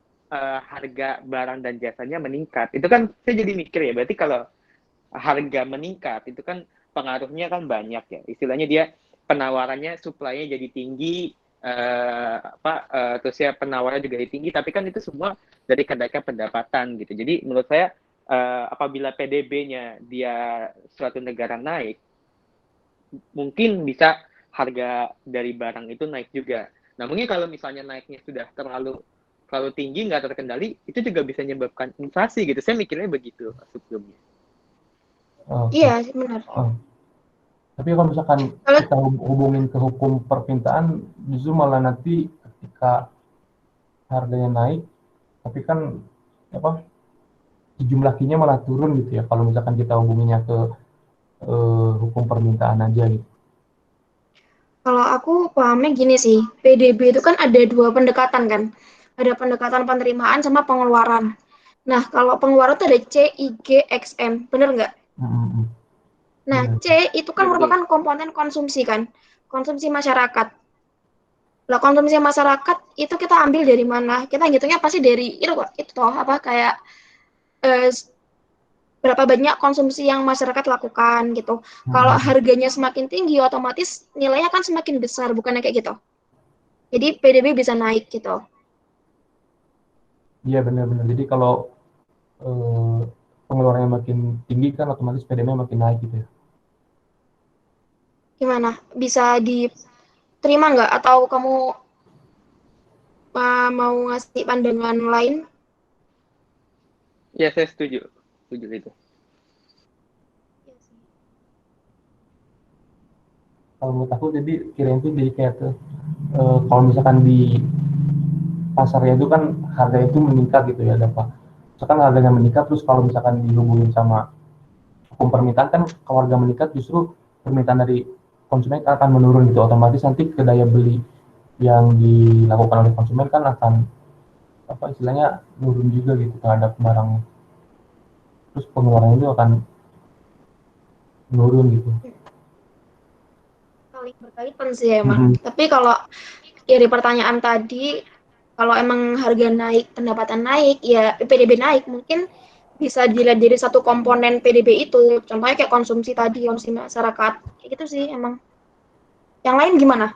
[SPEAKER 6] harga barang dan jasanya meningkat. Itu kan saya jadi mikir ya. Berarti kalau harga meningkat itu kan pengaruhnya kan banyak ya. Istilahnya dia penawarannya, supply-nya jadi tinggi. Terus ya penawarannya juga jadi tinggi. Tapi kan itu semua dari kenaikan pendapatan gitu. Jadi menurut saya apabila PDB-nya dia suatu negara naik, mungkin bisa harga dari barang itu naik juga. Nah, mungkin kalau misalnya naiknya sudah terlalu tinggi, nggak terkendali, itu juga bisa menyebabkan inflasi gitu. Saya mikirnya begitu sebelumnya.
[SPEAKER 1] Iya, benar.
[SPEAKER 2] Tapi kalau misalkan kita hubungin ke hukum permintaan, justru malah nanti ketika harganya naik, tapi kan jumlah key-nya malah turun gitu ya. Kalau misalkan kita hubunginnya ke hukum permintaan aja gitu.
[SPEAKER 1] Kalau aku pahamnya gini sih, PDB itu kan ada dua pendekatan kan. Ada pendekatan penerimaan sama pengeluaran. Nah, kalau pengeluaran itu ada CIGXM, bener nggak? Nah, C itu kan merupakan komponen konsumsi kan, konsumsi masyarakat. Lah, konsumsi masyarakat itu kita ambil dari mana? Kita ngitungnya pasti dari itu toh apa kayak berapa banyak konsumsi yang masyarakat lakukan gitu. Kalau harganya semakin tinggi, otomatis nilainya kan semakin besar, bukannya kayak gitu. Jadi PDB bisa naik gitu.
[SPEAKER 2] Iya benar-benar. Jadi kalau pengeluarannya makin tinggi kan otomatis PDB-nya makin naik gitu ya.
[SPEAKER 1] Gimana? Bisa diterima nggak? Atau kamu mau ngasih pandangan lain?
[SPEAKER 6] Ya, saya setuju. Setuju itu.
[SPEAKER 2] Kalau menurut aku jadi kirain itu jadi kayak tuh kalau misalkan di pasarnya itu kan harga itu meningkat gitu ya, Pak. Misalkan harganya meningkat terus kalau misalkan dihubungin sama hukum permintaan kan kalau harga meningkat justru permintaan dari konsumen akan menurun gitu, otomatis nanti ke daya beli yang dilakukan oleh konsumen kan akan istilahnya menurun juga gitu terhadap barang, terus pengeluaran itu akan menurun gitu.
[SPEAKER 1] Saling berkaitan sih emang. Tapi kalau dari pertanyaan tadi, kalau emang harga naik, pendapatan naik, ya PDB naik, mungkin bisa dilihat dari satu komponen PDB itu. Contohnya kayak konsumsi tadi, konsumsi masyarakat. Kayak gitu sih emang. Yang lain gimana?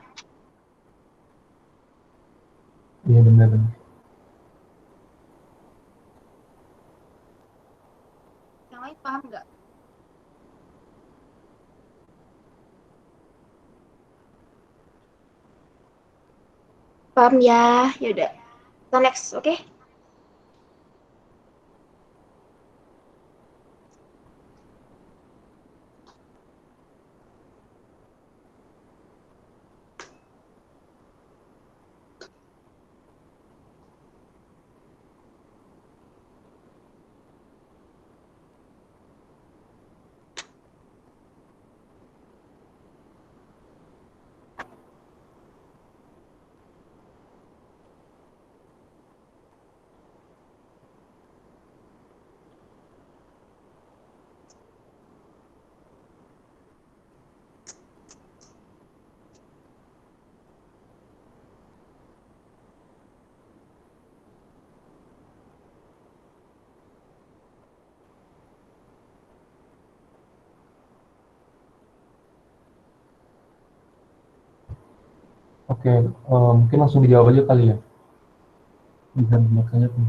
[SPEAKER 2] Iya benar-benar.
[SPEAKER 1] Yang lain paham nggak? Paham ya? Yaudah. Kita next, oke?
[SPEAKER 2] Oke, mungkin langsung dijawab aja kali ya. Bisa banyak saja tuh.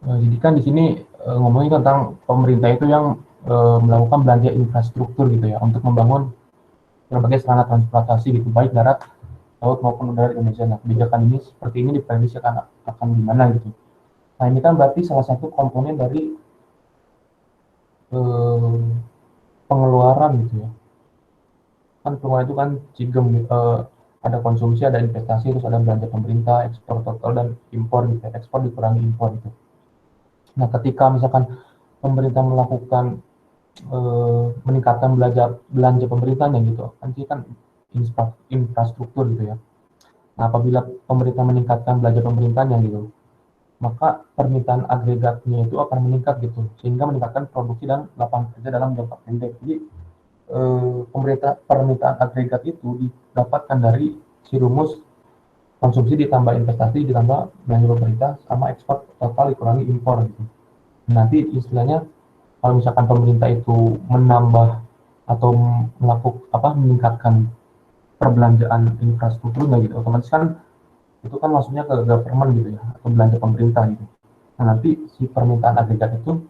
[SPEAKER 2] Jadi kan di sini ngomongin tentang pemerintah itu yang melakukan belanja infrastruktur gitu ya untuk membangun berbagai sarana transportasi gitu, baik darat, laut maupun udara di Indonesia. Nah, kebijakan ini seperti ini diprediksi akan gimana gitu. Nah, ini kan berarti salah satu komponen dari eh, pengeluaran gitu ya. Kan pengeluaran itu kan cigem, ada konsumsi, ada investasi, terus ada belanja pemerintah, ekspor total dan impor gitu ya. Ekspor dikurangi impor gitu. Nah, ketika misalkan pemerintah melakukan meningkatkan belanja pemerintahnya gitu, kan infrastruktur gitu ya. Nah, apabila pemerintah meningkatkan belanja pemerintahnya gitu, maka permintaan agregatnya itu akan meningkat gitu, sehingga meningkatkan produksi dan lapangan kerja dalam jangka pendek. Jadi permintaan agregat itu didapatkan dari si rumus konsumsi ditambah investasi ditambah belanja pemerintah sama ekspor total dikurangi impor gitu. Nanti istilahnya kalau misalkan pemerintah itu menambah atau meningkatkan perbelanjaan infrastrukturnya gitu, otomatis kan itu kan maksudnya ke government gitu ya, atau belanja pemerintah gitu. Nah, nanti si permintaan agregat itu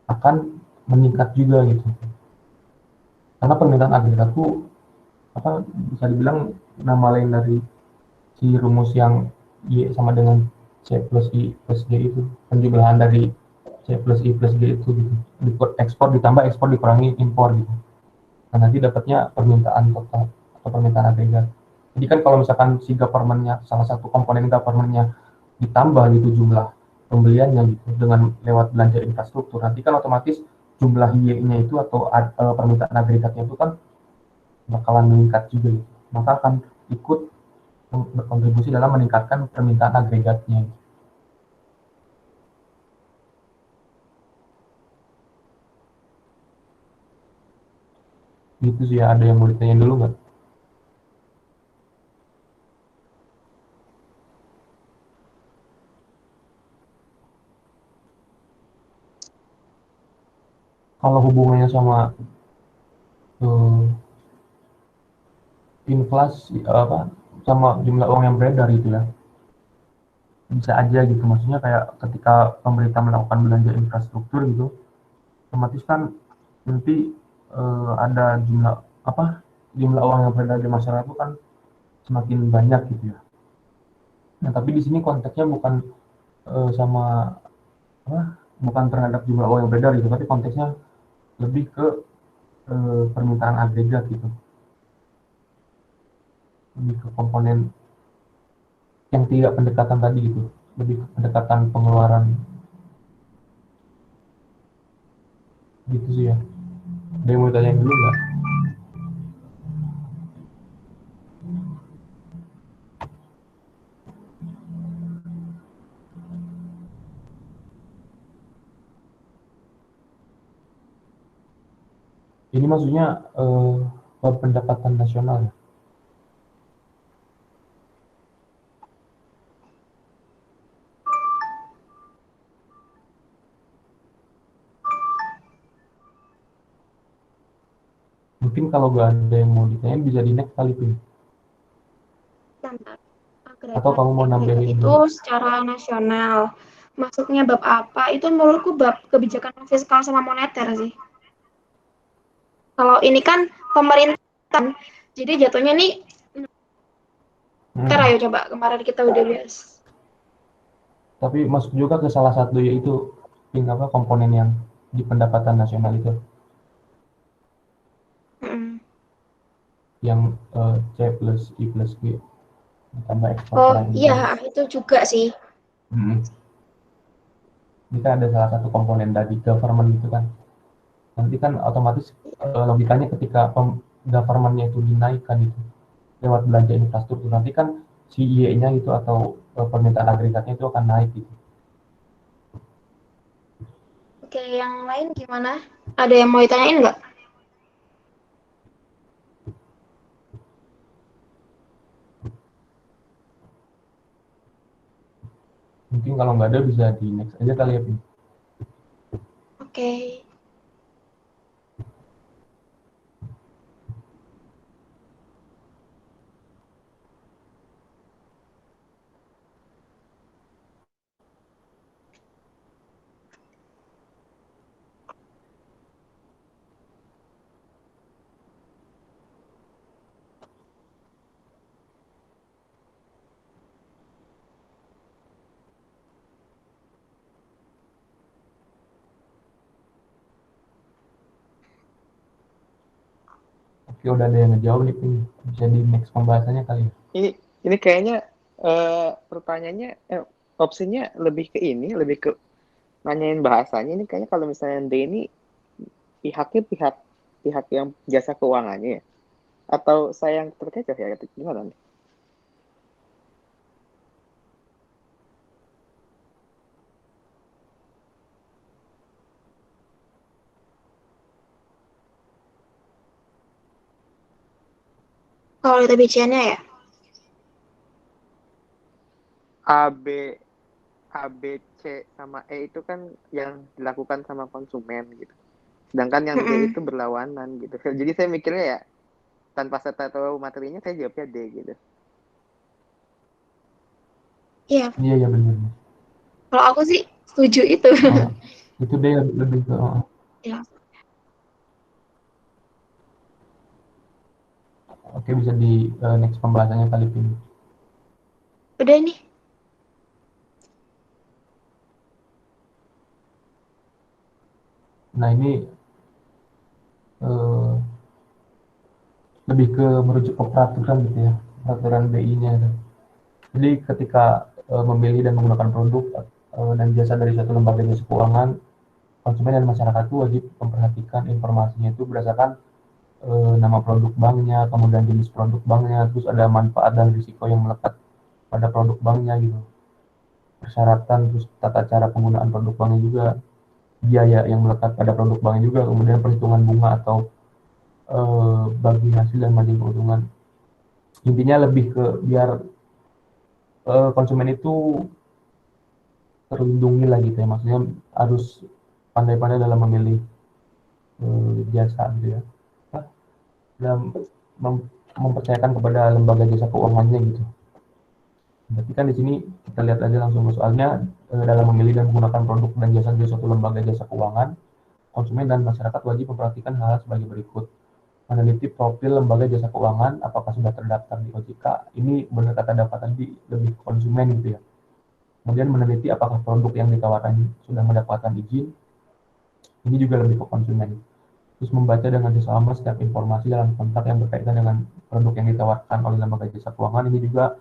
[SPEAKER 2] akan meningkat juga gitu, karena permintaan agregat itu bisa dibilang nama lain dari si rumus yang Y sama dengan C plus I plus G itu, penjumlahan dari C plus I plus G itu gitu. Ekspor ditambah ekspor dikurangi impor gitu. Nah, nanti dapatnya permintaan total atau permintaan agregat. Jadi kan kalau misalkan si government-nya, salah satu komponen government-nya ditambah gitu jumlah pembeliannya gitu dengan lewat belanja infrastruktur, nanti kan otomatis jumlah Y-nya itu atau permintaan agregatnya itu kan bakalan meningkat juga gitu. Maka akan ikut berkontribusi dalam meningkatkan permintaan agregatnya. Gitu sih ya, ada yang mau ditanya dulu nggak? Kalau hubungannya sama uh, inflasi sama jumlah uang yang beredar gitu ya, bisa aja gitu, maksudnya kayak ketika pemerintah melakukan belanja infrastruktur gitu, otomatis kan nanti ada jumlah uang yang beredar di masyarakat itu kan semakin banyak gitu ya. Nah, tapi di sini konteksnya bukan sama apa bukan terhadap jumlah uang yang beredar gitu, tapi konteksnya lebih ke permintaan agregat gitu, lebih ke komponen yang tidak pendekatan tadi gitu, lebih ke pendekatan pengeluaran gitu sih ya. Ada yang mau tanya dulu nggak? Ini maksudnya pendapatan nasional ya. Mungkin kalau nggak ada yang mau ditanya bisa di next kali tuh. Atau kamu mau
[SPEAKER 1] Agregat
[SPEAKER 2] nambahin
[SPEAKER 1] itu
[SPEAKER 2] dulu?
[SPEAKER 1] secara nasional. Maksudnya bab apa? Itu menurutku bab kebijakan fiskal sama moneter sih. Kalau ini kan pemerintah, jadi jatuhnya nih, ntar ayo coba, kemarin kita udah bahas.
[SPEAKER 2] Tapi masuk juga ke salah satu yaitu komponen yang di pendapatan nasional itu, yang C plus I plus G ditambah ekspor
[SPEAKER 1] Oh
[SPEAKER 2] kurang impor.
[SPEAKER 1] iya, itu juga sih.
[SPEAKER 2] Ini kan ada salah satu komponen dari government gitu kan. Nanti kan otomatis logikanya ketika government-nya itu dinaikkan itu lewat belanja infrastruktur, nanti kan si Y-nya itu atau permintaan agregatnya itu akan naik gitu.
[SPEAKER 1] Oke, yang lain gimana? Ada yang mau ditanyain nggak?
[SPEAKER 2] Mungkin kalau nggak ada bisa di next aja kali ya, Pin.
[SPEAKER 1] Oke.
[SPEAKER 2] Oke, udah ada yang ngejawab nih, Pin. Bisa di next pembahasannya kali ya.
[SPEAKER 6] Ini kayaknya pertanyaannya opsinya lebih ke ini, lebih ke nanyain bahasanya. Ini kayaknya kalau misalnya D ini pihaknya pihak yang jasa keuangannya ya? Atau saya yang terkecoh ya? Gimana nih?
[SPEAKER 1] Kalau kita BCN-nya ya,
[SPEAKER 6] A, B, C sama E itu kan yang dilakukan sama konsumen gitu. Sedangkan yang D itu berlawanan gitu. Jadi saya mikirnya ya tanpa saya tahu materinya saya jawabnya D gitu.
[SPEAKER 1] iya.
[SPEAKER 2] Iya, iya benar.
[SPEAKER 1] Kalau aku sih setuju itu.
[SPEAKER 2] Itu deh lebih ke
[SPEAKER 1] Ya,
[SPEAKER 2] oke, bisa di next pembahasannya kali ini.
[SPEAKER 1] udah nih.
[SPEAKER 2] Nah, ini eh, lebih ke merujuk ke peraturan gitu ya, peraturan BI-nya itu. Jadi ketika memilih dan menggunakan produk dan jasa dari suatu lembaga jasa keuangan, konsumen dan masyarakat itu wajib memperhatikan informasinya itu berdasarkan nama produk banknya, kemudian jenis produk banknya, terus ada manfaat dan risiko yang melekat pada produk banknya gitu. Persyaratan, terus tata cara penggunaan produk banknya juga, biaya yang melekat pada produk banknya juga, kemudian perhitungan bunga atau bagi hasil dan margin keuntungan. Intinya lebih ke biar konsumen itu terlindungi lah gitu ya, maksudnya harus pandai-pandai dalam memilih jasa gitu ya, dalam mempercayakan kepada lembaga jasa keuangannya gitu. Berarti kan di sini kita lihat aja langsung ke soalnya, dalam memilih dan menggunakan produk dan jasa dari suatu lembaga jasa keuangan, konsumen dan masyarakat wajib memperhatikan hal sebagai berikut. Meneliti profil lembaga jasa keuangan, apakah sudah terdaftar di OJK, ini benar kata dapat tadi lebih konsumen gitu ya. Kemudian meneliti apakah produk yang ditawarkan sudah mendapatkan izin, ini juga lebih ke konsumen. Terus membaca dengan seksama setiap informasi dalam kontrak yang berkaitan dengan produk yang ditawarkan oleh lembaga jasa keuangan, ini juga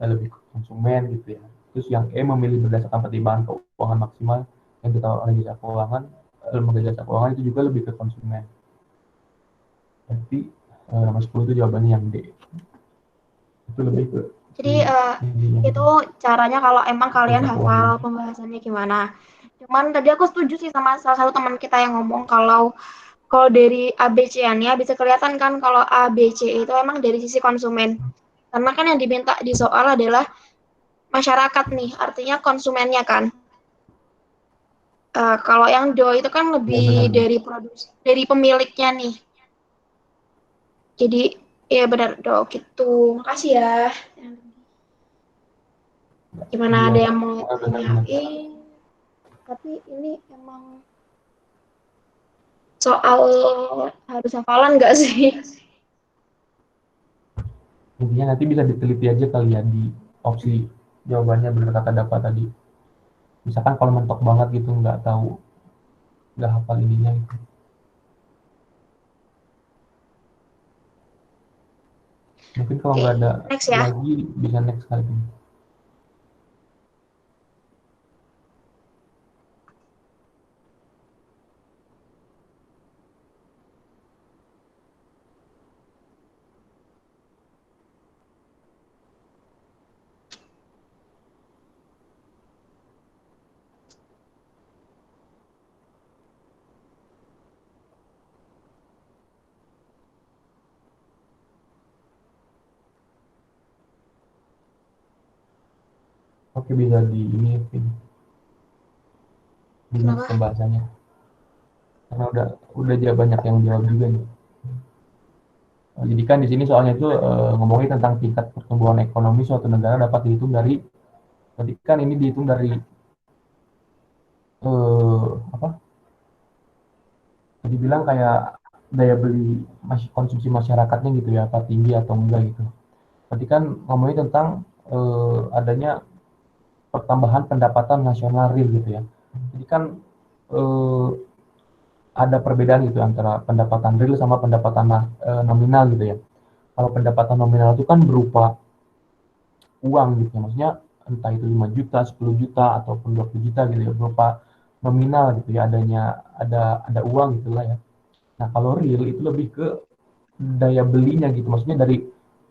[SPEAKER 2] lebih ke konsumen gitu ya. Terus yang E, memilih berdasarkan pertimbangan keuangan maksimal yang ditawarkan oleh jasa keuangan, lembaga jasa keuangan, itu juga lebih ke konsumen. Berarti nomor 10 itu jawabannya yang D. Itu lebih ke
[SPEAKER 1] Jadi itu caranya kalau emang kalian hafal pembahasannya gimana. Cuman tadi aku setuju sih sama salah satu teman kita yang ngomong kalau dari ABC-nya bisa kelihatan kan kalau ABC itu emang dari sisi konsumen. Karena kan yang diminta di soal adalah masyarakat nih, artinya konsumennya kan. Kalau yang Do itu kan lebih dari produksi, dari pemiliknya nih. Jadi ya benar Do gitu. Makasih ya. Gimana ada yang mau tanyain? Tapi ini emang soal harus hafalan nggak sih?
[SPEAKER 2] Intinya nanti bisa diteliti aja kali ya di opsi jawabannya benar kata dapat tadi. Misalkan kalau mentok banget gitu, nggak tahu, nggak hafal ininya gitu. Mungkin kalau nggak ada
[SPEAKER 1] Next ya.
[SPEAKER 2] lagi bisa next kali ini. Oke, bisa di ini di next pembahasannya. Karena udah banyak yang jawab juga nih. Jadi kan di sini soalnya itu ngomongin tentang tingkat pertumbuhan ekonomi suatu negara dapat dihitung dari, berarti kan ini dihitung dari apa? Tadi bilang kayak daya beli konsumsi masyarakatnya gitu ya, apa tinggi atau enggak gitu. Berarti kan ngomongin tentang adanya pertambahan pendapatan nasional real gitu ya. Jadi kan ada perbedaan gitu antara pendapatan real sama pendapatan nominal gitu ya. Kalau pendapatan nominal itu kan berupa uang gitu ya, maksudnya entah itu 5 juta, 10 juta, ataupun 20 juta gitu ya, berupa nominal gitu ya, ada uang gitu lah ya. Nah, kalau real itu lebih ke daya belinya gitu, maksudnya dari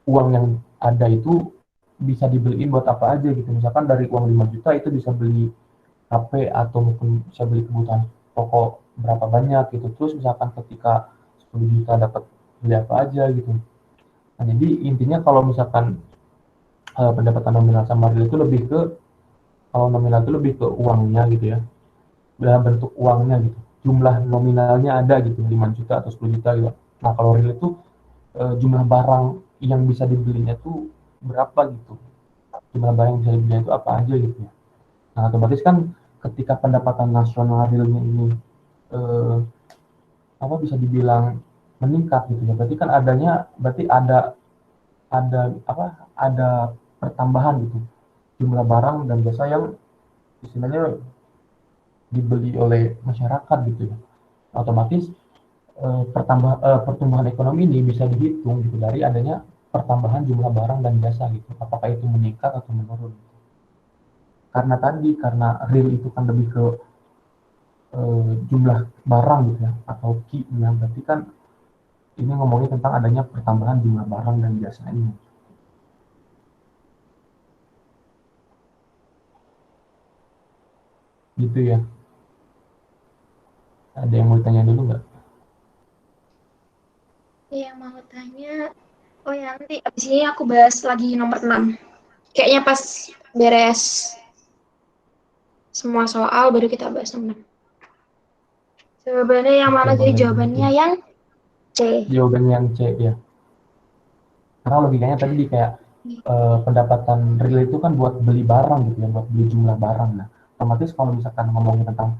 [SPEAKER 2] uang yang ada itu bisa dibeliin buat apa aja gitu. Misalkan dari uang 5 juta itu bisa beli HP atau mungkin bisa beli kebutuhan pokok berapa banyak gitu. Terus misalkan ketika 10 juta dapat beli apa aja gitu. Nah, jadi intinya kalau misalkan pendapatan nominal sama real itu lebih ke, kalau nominal itu lebih ke uangnya gitu ya, dalam bentuk uangnya gitu, jumlah nominalnya ada gitu, 5 juta atau 10 juta gitu. Nah, kalau real itu jumlah barang yang bisa dibelinya tuh berapa gitu, jumlah barang yang bisa dibelinya itu apa aja gitu ya. Nah, otomatis kan ketika pendapatan nasional realnya ini eh, apa bisa dibilang meningkat gitu ya, berarti kan berarti ada apa, ada pertambahan gitu, jumlah barang dan jasa yang istilahnya dibeli oleh masyarakat gitu ya. Otomatis pertumbuhan ekonomi ini bisa dihitung gitu dari adanya pertambahan jumlah barang dan jasa gitu. Apakah itu meningkat atau menurun? Karena real itu kan lebih ke jumlah barang gitu ya, atau key-nya. Berarti kan ini ngomongin tentang adanya pertambahan jumlah barang dan jasa ini. Gitu ya. Ada yang mau tanya dulu nggak?
[SPEAKER 1] Yang mau tanya, oh ya nanti abis ini aku bahas lagi nomor 6. Kayaknya pas beres semua soal baru kita bahas nomor 6. Jawabannya yang
[SPEAKER 2] Oke,
[SPEAKER 1] mana? Jadi
[SPEAKER 2] boleh,
[SPEAKER 1] jawabannya
[SPEAKER 2] boleh.
[SPEAKER 1] yang C.
[SPEAKER 2] Jawabannya yang C ya. Karena logikanya tadi kayak pendapatan real itu kan buat beli barang gitu ya, buat beli jumlah barang. Nah, otomatis kalau misalkan ngomongin tentang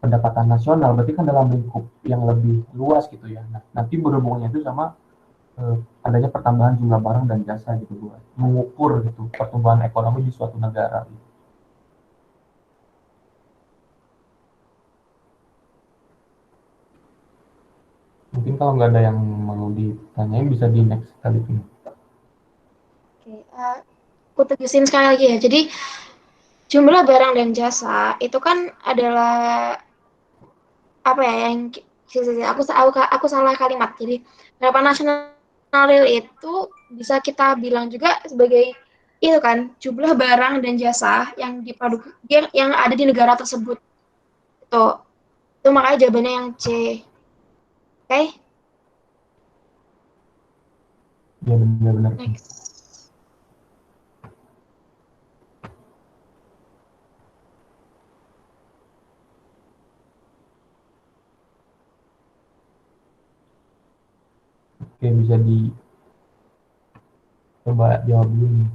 [SPEAKER 2] pendapatan nasional, berarti kan dalam lingkup yang lebih luas gitu ya. Nah, nanti berhubungannya itu sama adanya pertambahan jumlah barang dan jasa gitu, buat mengukur gitu pertumbuhan ekonomi di suatu negara. Gitu. Mungkin kalau nggak ada yang mau ditanyain bisa di next kali ini.
[SPEAKER 1] Oke, aku tegasin sekali lagi ya. Jadi jumlah barang dan jasa itu kan adalah apa ya yang aku salah kalimat. Jadi pendapatan nasional real itu bisa kita bilang juga sebagai itu kan jumlah barang dan jasa yang diproduksi yang ada di negara tersebut. Itu makanya jawabannya yang C. Oke,
[SPEAKER 2] Ya, benar-benar.
[SPEAKER 1] next.
[SPEAKER 2] Oke, bisa coba jawab dulu nih.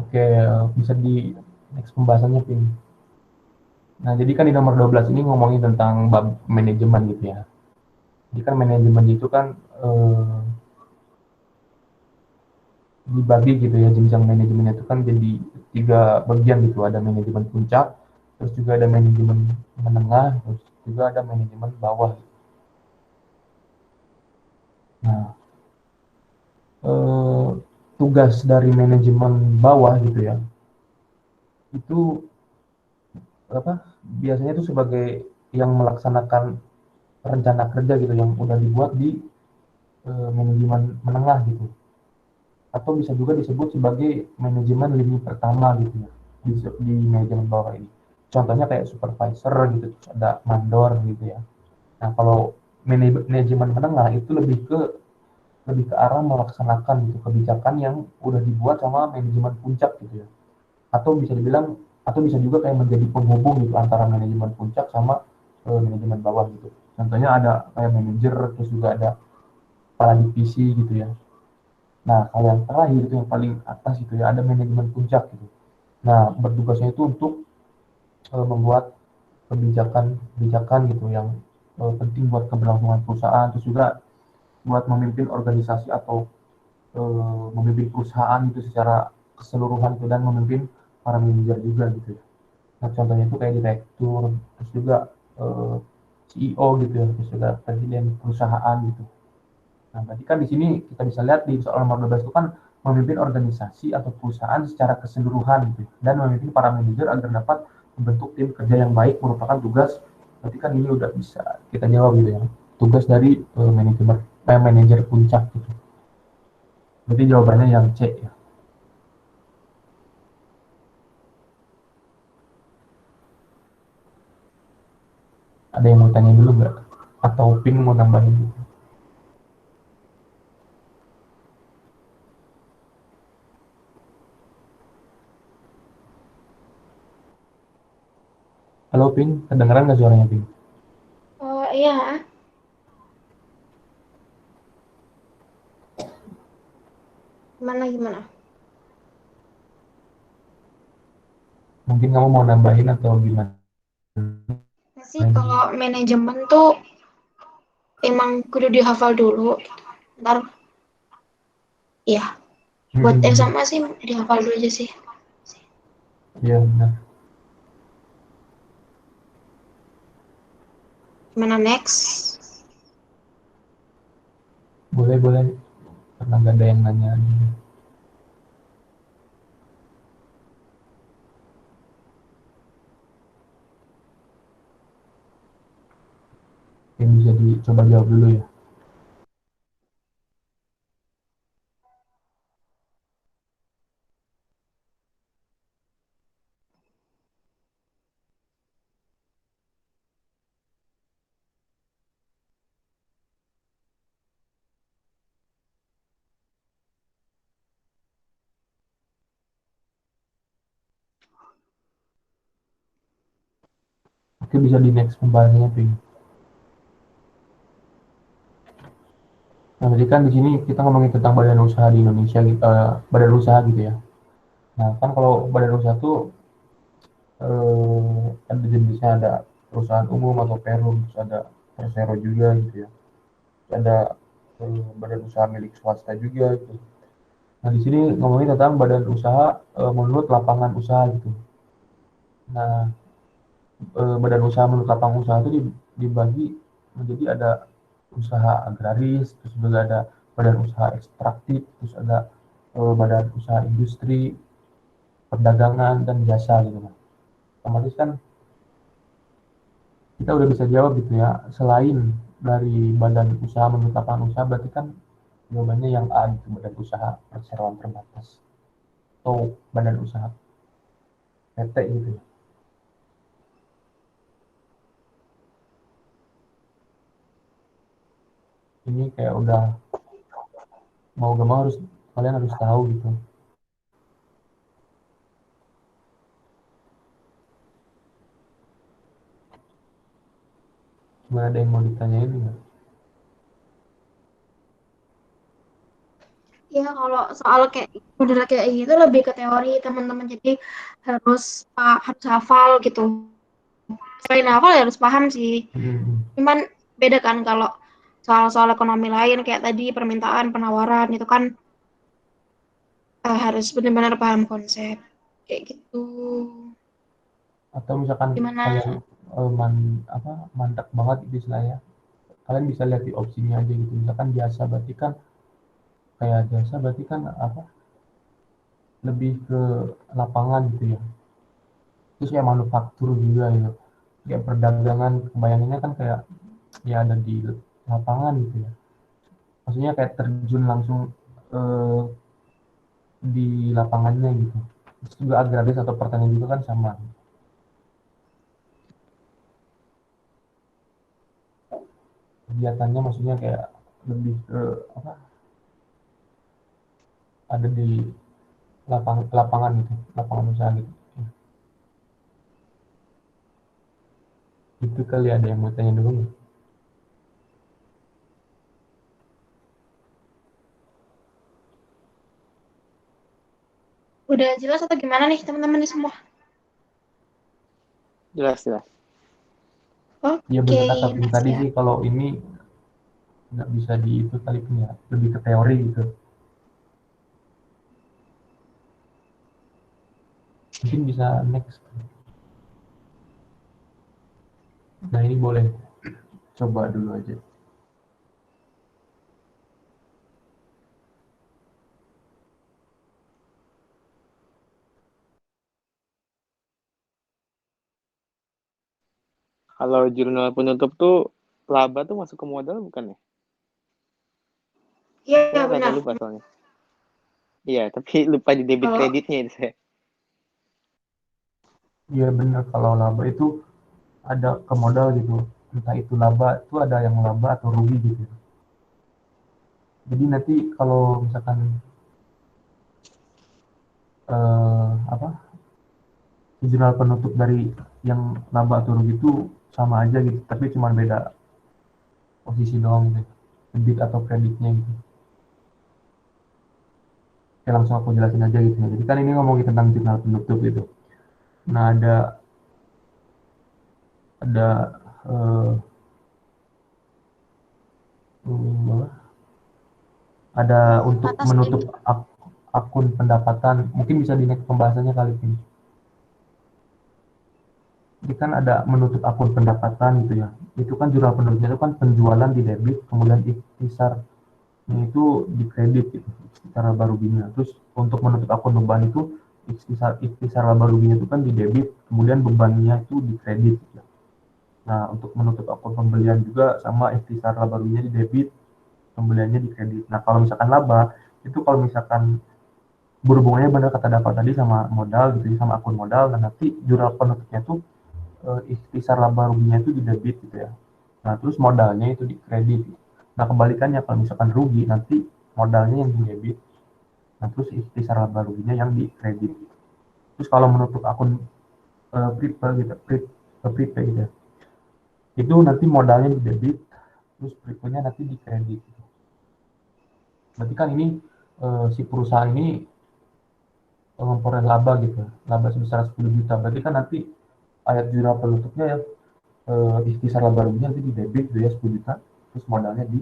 [SPEAKER 2] Oke, bisa di next pembahasannya, Pin. Nah, jadi kan di nomor 12 ini ngomongin tentang bab manajemen gitu ya. Jadi kan manajemen itu kan dibagi gitu ya, jenjang manajemennya itu kan jadi 3 bagian gitu. Ada manajemen puncak, terus juga ada manajemen menengah, terus juga ada manajemen bawah. Nah, tugas dari manajemen bawah gitu ya, itu apa, biasanya itu sebagai yang melaksanakan rencana kerja gitu yang udah dibuat di manajemen menengah gitu, atau bisa juga disebut sebagai manajemen lini pertama gitu ya, di manajemen bawah ini. Contohnya kayak supervisor gitu, terus ada mandor gitu ya. Nah, kalau manajemen menengah itu lebih ke arah melaksanakan gitu kebijakan yang udah dibuat sama manajemen puncak gitu ya, atau bisa dibilang atau bisa juga kayak menjadi penghubung gitu antara manajemen puncak sama manajemen bawah gitu. Contohnya ada kayak manajer, terus juga ada kepala divisi gitu ya. Nah, kalau yang terakhir itu yang paling atas itu ya ada manajemen puncak gitu. Nah, bertugasnya itu untuk membuat kebijakan-kebijakan gitu yang penting buat keberlangsungan perusahaan, terus juga buat memimpin organisasi atau memimpin perusahaan itu secara keseluruhan itu dan memimpin para manajer juga gitu ya. Nah, contohnya itu kayak direktur, terus juga eh, CEO gitu ya, terus juga presiden perusahaan gitu. Nah, berarti kan di sini kita bisa lihat di soal nomor 12 itu kan memimpin organisasi atau perusahaan secara keseluruhan gitu, dan memimpin para manajer agar dapat membentuk tim kerja yang baik merupakan tugas. Berarti kan ini udah bisa kita jawab gitu ya. Tugas dari manajer puncak gitu. Berarti jawabannya yang C ya. Ada yang mau tanya dulu nggak? Atau Pin mau nambahin gitu? Halo Pin, kedengeran nggak suaranya Pin?
[SPEAKER 1] Oh iya, gimana?
[SPEAKER 2] Mungkin kamu mau nambahin atau gimana?
[SPEAKER 1] Nah sih kalau manajemen tuh emang kudu dihafal dulu. Ntar ya buat SMA sih dihafal dulu aja sih.
[SPEAKER 2] Iya benar.
[SPEAKER 1] Gimana next?
[SPEAKER 2] Boleh. Karena nggak ada yang nanya. Yang bisa dicoba jawab dulu ya. Oke, bisa di next pembahasannya Ping. Nah, tadi kan di sini kita ngomongin tentang badan usaha di Indonesia, badan usaha gitu ya. Nah, kan kalau badan usaha tuh ada jenisnya, ada perusahaan umum atau perum, terus ada persero juga gitu ya. Terus ada badan usaha milik swasta juga gitu. Nah, di sini ngomongin tentang badan usaha menurut lapangan usaha gitu. Nah, badan usaha menurut lapangan usaha itu dibagi menjadi ada usaha agraris, terus juga ada badan usaha ekstraktif, terus ada badan usaha industri, perdagangan, dan jasa gitu kan. Otomatis kan kita udah bisa jawab gitu ya, selain dari badan usaha menurut lapangan usaha, berarti kan jawabannya yang A gitu, badan usaha perseroan terbatas atau badan usaha PT gitu ya. Ini kayak udah mau gak mau kalian harus tahu gitu. Cuma ada yang mau ditanyain nggak?
[SPEAKER 1] Ya kalau soal kayak model kayak gitu lebih ke teori teman-teman, jadi harus hafal gitu. Selain hafal ya harus paham sih. Cuman beda kan kalau soal-soal ekonomi lain kayak tadi permintaan, penawaran itu kan harus benar-benar paham konsep kayak gitu.
[SPEAKER 2] Atau misalkan
[SPEAKER 1] Gimana?
[SPEAKER 2] kalian mantap banget itu istilahnya, kalian bisa lihat di opsinya aja gitu. Misalkan jasa berarti kan apa, lebih ke lapangan gitu ya. Terus kayak manufaktur juga gitu, kayak perdagangan, kebayangannya kan kayak ya ada di lapangan gitu ya, maksudnya kayak terjun langsung eh, di lapangannya gitu. Terus juga agraris atau pertanian juga kan sama kegiatannya, maksudnya kayak lebih ke apa, ada di lapangan gitu, lapangan usaha gitu. Itu kali ada yang mau tanya dulu nggak?
[SPEAKER 1] Udah jelas atau gimana nih teman-teman nih semua?
[SPEAKER 6] Jelas, jelas.
[SPEAKER 2] Iya
[SPEAKER 1] Oke,
[SPEAKER 2] benar kata Pin tadi
[SPEAKER 1] siap.
[SPEAKER 2] sih, kalau ini nggak bisa di itu kali punya, lebih ke teori gitu. Mungkin bisa next. Nah ini boleh coba dulu aja.
[SPEAKER 6] Kalau jurnal penutup tuh laba tuh masuk ke modal bukan ya?
[SPEAKER 1] Iya,
[SPEAKER 6] Saya rada
[SPEAKER 1] benar.
[SPEAKER 6] lupa soalnya. Iya, tapi lupa di debit
[SPEAKER 1] Kalau
[SPEAKER 6] kreditnya itu saya.
[SPEAKER 2] Iya benar, kalau laba itu ada ke modal gitu. Entah itu laba, itu ada yang laba atau rugi gitu. Jadi nanti kalau misalkan apa jurnal penutup dari yang laba atau rugi itu sama aja gitu, tapi cuma beda posisi doang gitu, debit atau kreditnya gitu. Ya langsung aku jelasin aja gitu. Jadi kan ini ngomongin tentang jurnal penutup gitu. Nah ada eh, apa? Ada untuk
[SPEAKER 4] Atas
[SPEAKER 2] menutup
[SPEAKER 4] kredit.
[SPEAKER 2] akun pendapatan, mungkin bisa di next pembahasannya kali ini. Jadi kan ada menutup akun pendapatan gitu ya. Itu kan jurnal penutupnya itu kan penjualan di debit, kemudian ikhtisarnya itu di kredit gitu, ikhtisar laba ruginya. Terus untuk menutup akun beban itu ikhtisar laba ruginya itu kan di debit, kemudian bebannya itu di kredit gitu. Nah, untuk menutup akun pembelian juga sama ikhtisar laba ruginya di debit, pembeliannya di kredit. Nah, kalau misalkan laba itu kalau misalkan berhubungannya benar kata dapat tadi sama modal gitu ya, sama akun modal, dan nanti jurnal penutupnya tuh ikhtisar laba ruginya itu di debit gitu ya. Nah, terus modalnya itu di kredit. Nah, kebalikannya kalau misalkan rugi, nanti modalnya yang di debit, nah terus ikhtisar laba ruginya yang di kredit. Terus kalau menutup akun prepaid gitu, prepaid gitu ya, itu nanti modalnya di debit, terus prepaidnya nanti di kredit. Berarti kan ini si perusahaan ini memperoleh laba gitu, laba sebesar 10 juta. Berarti kan nanti ayat jurnal penutupnya ya ikhtisar laba ruginya nanti di debit gitu ya 10 juta, terus modalnya di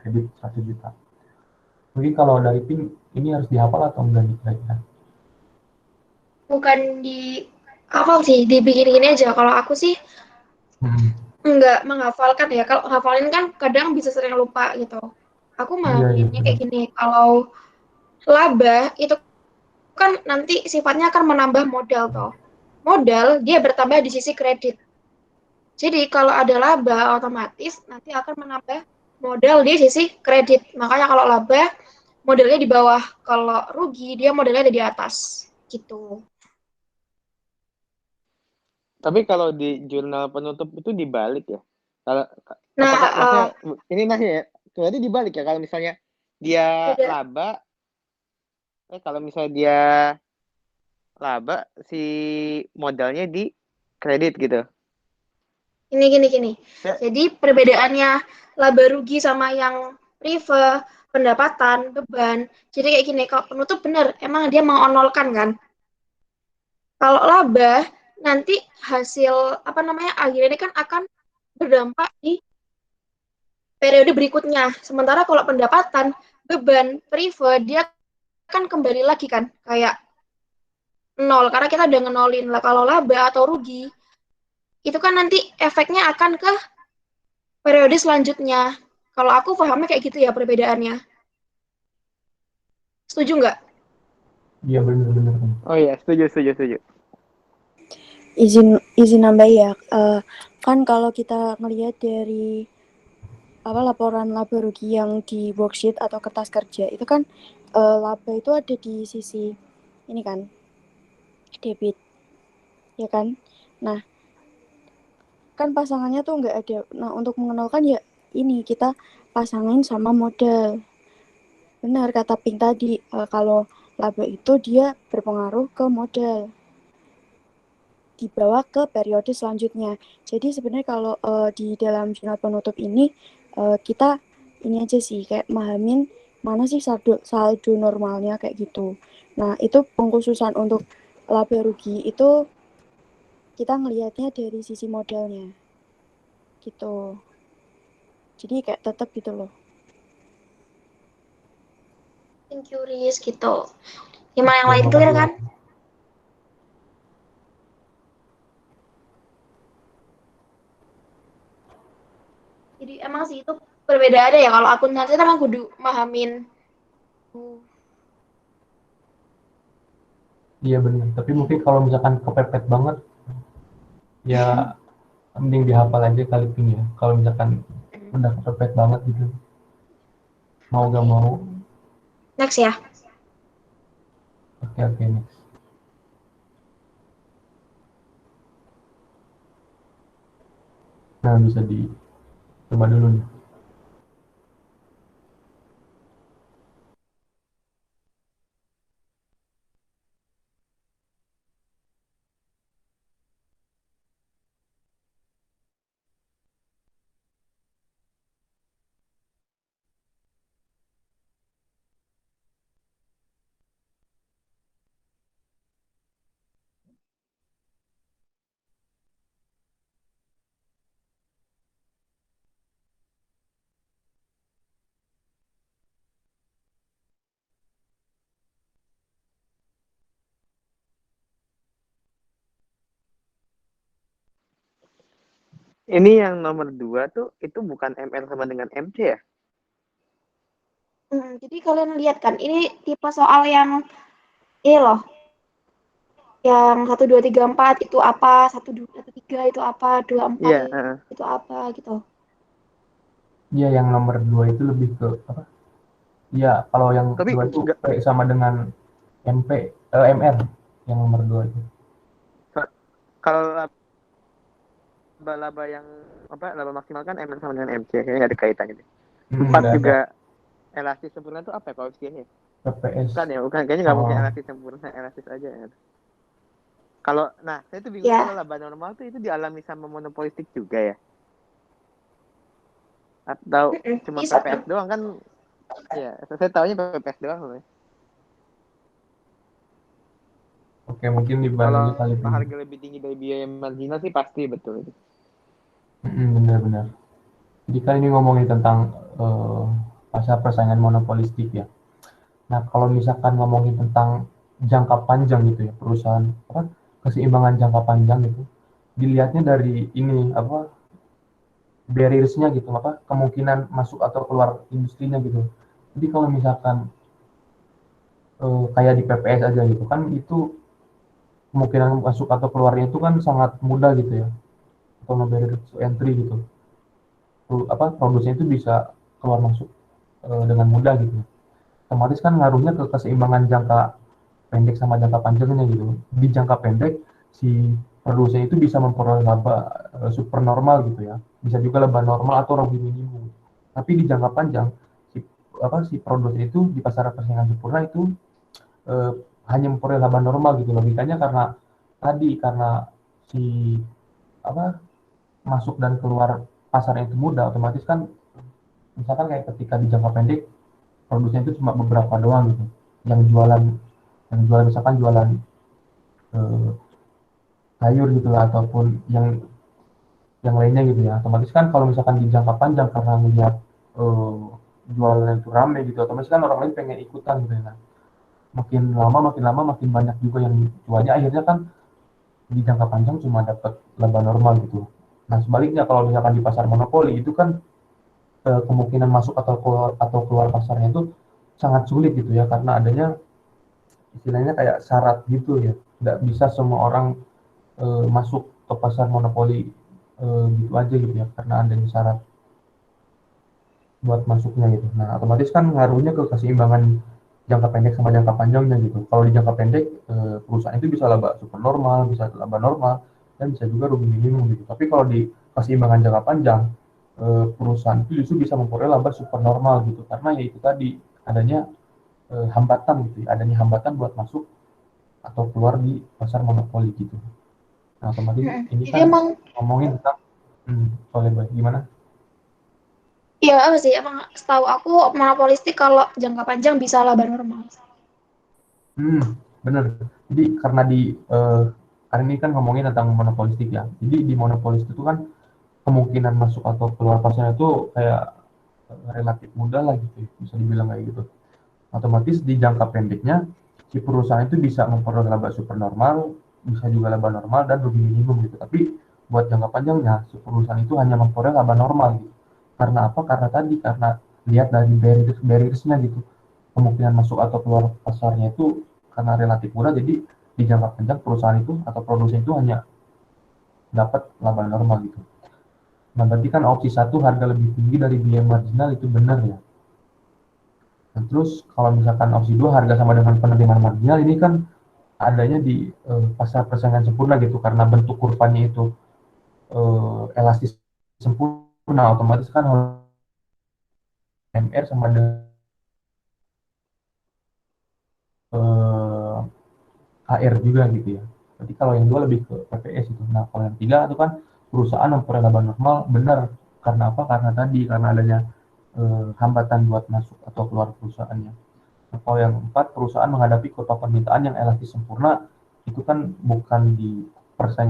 [SPEAKER 2] kredit 100 juta. Mungkin kalau dari tim ini harus dihafal atau enggak nih kira-kira?
[SPEAKER 1] bukan di hafal sih, dibikin gini aja. Kalau aku sih
[SPEAKER 2] Hmm.
[SPEAKER 1] nggak menghafalkan ya. Kalau hafalin kan kadang bisa sering lupa gitu. Aku mah
[SPEAKER 2] Iya iya
[SPEAKER 1] bikinnya
[SPEAKER 2] benar.
[SPEAKER 1] kayak gini. Kalau laba itu kan nanti sifatnya akan menambah modal toh. Modal dia bertambah di sisi kredit. Jadi kalau ada laba otomatis nanti akan menambah modal di sisi kredit. Makanya kalau laba modalnya di bawah, kalau rugi dia modalnya ada di atas. Gitu.
[SPEAKER 6] Tapi kalau di jurnal penutup itu dibalik ya. Kalau
[SPEAKER 1] Nah,
[SPEAKER 6] apakah maksudnya ini masih ya? Berarti dibalik ya kalau misalnya dia
[SPEAKER 1] beda.
[SPEAKER 6] laba, kalau misalnya dia laba si modalnya di kredit gitu.
[SPEAKER 1] Ini gini.
[SPEAKER 6] Ya,
[SPEAKER 1] Jadi perbedaannya laba rugi sama yang prive, pendapatan, beban. Jadi kayak gini, kalau penutup bener, emang dia mengonolkan kan? Kalau laba, nanti hasil apa namanya akhirnya ini kan akan berdampak di periode berikutnya. Sementara kalau pendapatan, beban, prive, dia kan kembali lagi kan, kayak nol, karena kita udah ngenolin lah. Kalau laba atau rugi, itu kan nanti efeknya akan ke periode selanjutnya. Kalau aku pahamnya kayak gitu ya perbedaannya. Setuju nggak?
[SPEAKER 2] Iya benar-benar.
[SPEAKER 6] oh iya, setuju.
[SPEAKER 7] Izin nambah ya, kan kalau kita ngelihat dari laporan laba rugi yang di worksheet atau kertas kerja itu kan laba itu ada di sisi ini kan debit, ya kan? Nah, kan pasangannya tuh nggak ada. Nah, untuk mengenalkan ya ini kita pasangin sama modal. Benar kata Pink tadi, kalau laba itu dia berpengaruh ke modal. dibawa ke periode selanjutnya. Jadi sebenarnya kalau di dalam jurnal penutup ini kita ini aja sih kayak mahamin mana sih saldo normalnya kayak gitu. Nah, itu pengkhususan untuk laba rugi itu kita ngelihatnya dari sisi modelnya gitu. Jadi kayak tetap gitu loh.
[SPEAKER 1] Thank you, Riz, gitu. Gimana yang
[SPEAKER 2] Oke,
[SPEAKER 1] lain clear
[SPEAKER 2] makasih.
[SPEAKER 1] kan? Jadi emang sih itu perbedaan ya kalau akuntansi itu emang kudu mahamin.
[SPEAKER 2] Iya benar. Tapi mungkin kalau misalkan kepepet banget, ya mending dihafal aja kali ini ya. Kalau misalkan udah kepepet banget gitu, mau gak
[SPEAKER 1] Oke.
[SPEAKER 2] mau.
[SPEAKER 1] Next ya.
[SPEAKER 2] Oke, next. Nah, bisa coba dulu nih.
[SPEAKER 6] Ini yang nomor 2 tuh itu bukan ML sama dengan MC ya?
[SPEAKER 1] Jadi kalian lihat kan, ini tipe soal yang ini loh, yang 1, 2, 3, 4 itu apa, 1, 2, 1, 3 itu apa, 2, 4
[SPEAKER 6] Iya,
[SPEAKER 1] itu apa gitu.
[SPEAKER 2] Iya, yang nomor 2 itu lebih ke apa? Iya, kalau yang
[SPEAKER 6] tapi
[SPEAKER 2] 2 itu
[SPEAKER 6] enggak,
[SPEAKER 2] P sama dengan MR yang nomor 2 itu.
[SPEAKER 6] kalau laba-laba yang laba maksimal kan ML sama dengan MC, kayaknya nggak ada kaitannya deh. 4
[SPEAKER 2] Nggak ada
[SPEAKER 6] juga elastis sempurna tuh apa ya koefisiennya?
[SPEAKER 2] PPS.
[SPEAKER 6] Bukan, kayaknya nggak mungkin
[SPEAKER 2] Oh,
[SPEAKER 6] elastis sempurna, elastis aja ya. Kalau, nah saya tuh bingung,
[SPEAKER 1] Ya,
[SPEAKER 6] kalau laba normal tuh itu dialami sama monopolistik juga ya? Atau cuma
[SPEAKER 1] bisa
[SPEAKER 6] PPS
[SPEAKER 1] tuh.
[SPEAKER 6] doang kan? Ya, saya tahunya PPS doang loh.
[SPEAKER 2] oke, mungkin
[SPEAKER 6] Kalau
[SPEAKER 2] dibandingnya kali ini.
[SPEAKER 6] harga lebih tinggi dari biaya marginal sih pasti betul itu.
[SPEAKER 2] Benar-benar. Jadi kan ini ngomongin tentang pasar persaingan monopolistik ya. Nah, kalau misalkan ngomongin tentang jangka panjang gitu ya, perusahaan apa keseimbangan jangka panjang gitu, dilihatnya dari ini apa barriers-nya gitu, apa kemungkinan masuk atau keluar industrinya gitu. Jadi kalau misalkan kayak di PPS aja gitu kan, itu kemungkinan masuk atau keluarnya itu kan sangat mudah gitu ya, atau no barrier to entry gitu. Produsen itu bisa keluar masuk dengan mudah gitu. Otomatis kan ngaruhnya ke keseimbangan jangka pendek sama jangka panjangnya gitu. Di jangka pendek si produsen itu bisa memperoleh laba super normal gitu ya. Bisa juga laba normal atau rugi minimum. Tapi di jangka panjang si produsen itu di pasar persaingan sempurna itu eh, hanya memperoleh laba normal gitu. Logikanya karena si apa masuk dan keluar pasarnya itu mudah, otomatis kan misalkan kayak ketika di jangka pendek produsen itu cuma beberapa doang gitu yang jualan misalkan jualan eh, sayur gitu lah ataupun yang lainnya gitu ya, otomatis kan kalau misalkan di jangka panjang karena melihat eh, jualan itu rame gitu, otomatis kan orang lain pengen ikutan gitu ya. Makin lama makin banyak juga yang jualnya, akhirnya kan di jangka panjang cuma dapat laba normal gitu. Nah sebaliknya kalau misalkan di pasar monopoli itu kan kemungkinan masuk atau keluar pasarnya itu sangat sulit gitu ya, karena adanya istilahnya kayak syarat gitu ya, nggak bisa semua orang masuk ke pasar monopoli gitu aja gitu ya, karena adanya syarat buat masuknya gitu. Nah otomatis kan ngaruhnya ke keseimbangan jangka pendek sama jangka panjangnya gitu. Kalau di jangka pendek perusahaan itu bisa laba super normal, bisa laba normal, dan bisa juga rugi minimum gitu. Tapi kalau di keseimbangan jangka panjang perusahaan itu justru bisa memperoleh laba super normal gitu, karena ya itu tadi adanya hambatan gitu ya, adanya hambatan buat masuk atau keluar di pasar monopoli gitu. Nah, otomatis ini
[SPEAKER 1] Jadi
[SPEAKER 2] kan
[SPEAKER 1] emang
[SPEAKER 2] ngomongin tentang boleh boleh gimana?
[SPEAKER 1] iya apa sih emang setahu aku monopolistik kalau jangka panjang bisa laba normal.
[SPEAKER 2] Bener. Jadi karena hari ini kan ngomongin tentang monopolistik ya. Jadi di monopolistik itu kan kemungkinan masuk atau keluar pasarnya itu kayak relatif mudah lah gitu, bisa dibilang kayak gitu. Otomatis di jangka pendeknya si perusahaan itu bisa memperoleh laba supernormal, bisa juga laba normal dan rugi minimum gitu. Tapi buat jangka panjangnya si perusahaan itu hanya memperoleh laba normal gitu. Karena apa? Karena lihat dari barriers-nya gitu. Kemungkinan masuk atau keluar pasarnya itu karena relatif murah, jadi di jangka panjang perusahaan itu atau produsen itu hanya dapat laba normal gitu. Nah, berarti kan opsi satu harga lebih tinggi dari biaya marginal itu benar ya. Nah, terus kalau misalkan opsi 2 harga sama dengan penerimaan marginal ini kan adanya di pasar persaingan sempurna gitu karena bentuk kurvanya itu elastis sempurna, otomatis kan MR sama dengan eh, HR juga gitu ya. Jadi kalau yang dua lebih ke PPS itu. Nah, kalau yang tiga itu kan perusahaan memperoleh laba normal benar karena apa? Karena adanya hambatan buat masuk atau keluar perusahaannya. Nah, kalau yang empat, perusahaan menghadapi kurva permintaan yang elastis sempurna, itu kan bukan di pasar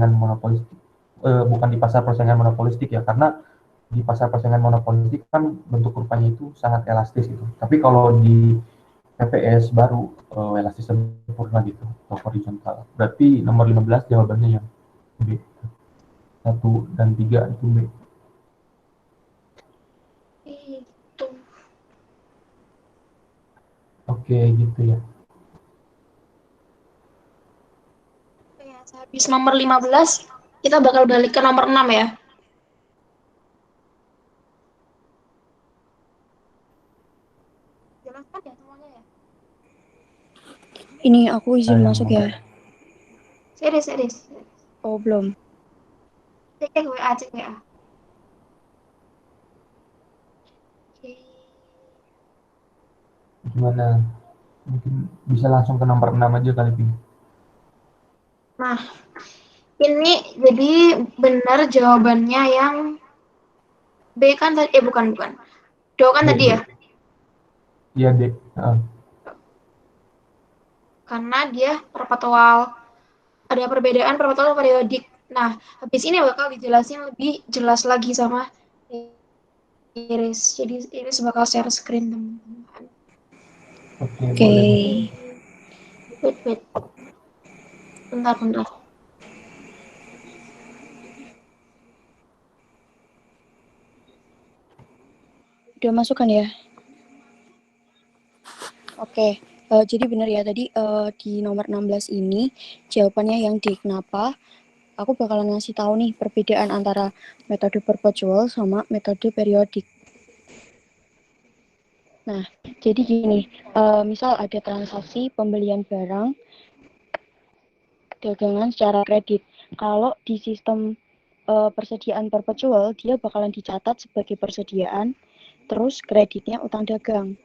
[SPEAKER 2] persaingan monopolistik ya, karena di pasar persaingan monopolistik kan bentuk kurvanya itu sangat elastis gitu. Tapi kalau di PPS baru elastis sempurna gitu atau horizontal. Berarti nomor 15 jawabannya yang B. 1 dan 3 itu B.
[SPEAKER 1] Itu.
[SPEAKER 2] Oke, gitu ya.
[SPEAKER 1] Ya, habis nomor 15 kita bakal balik ke nomor 6 ya. Jelaskan ya semuanya ya.
[SPEAKER 7] Ini aku izin
[SPEAKER 2] Yang
[SPEAKER 7] masuk ya.
[SPEAKER 1] Serius.
[SPEAKER 7] Oh, belum.
[SPEAKER 1] Cek WA. Oke.
[SPEAKER 2] Gimana? Mungkin bisa langsung ke nomor 6 aja kali ini.
[SPEAKER 1] Nah, ini jadi benar jawabannya yang B kan tadi, bukan. Do kan
[SPEAKER 2] D,
[SPEAKER 1] tadi
[SPEAKER 2] D.
[SPEAKER 1] ya?
[SPEAKER 2] Iya, D.
[SPEAKER 1] Karena dia perpetual. Ada perbedaan perpetual periodik. Nah, habis ini bakal dijelasin lebih jelas lagi sama Iris. Jadi Iris bakal share screen teman-teman.
[SPEAKER 2] Oke,
[SPEAKER 7] Oke.
[SPEAKER 2] boleh.
[SPEAKER 1] Wait. Bentar.
[SPEAKER 7] Udah masuk kan ya? Oke. Jadi benar ya tadi di nomor 16 ini jawabannya yang D. Kenapa? Aku bakalan ngasih tahu nih perbedaan antara metode perpetual sama metode periodik. Nah, jadi gini, misal ada transaksi pembelian barang dagangan secara kredit. Kalau di sistem persediaan perpetual, dia bakalan dicatat sebagai persediaan, terus kreditnya utang dagang.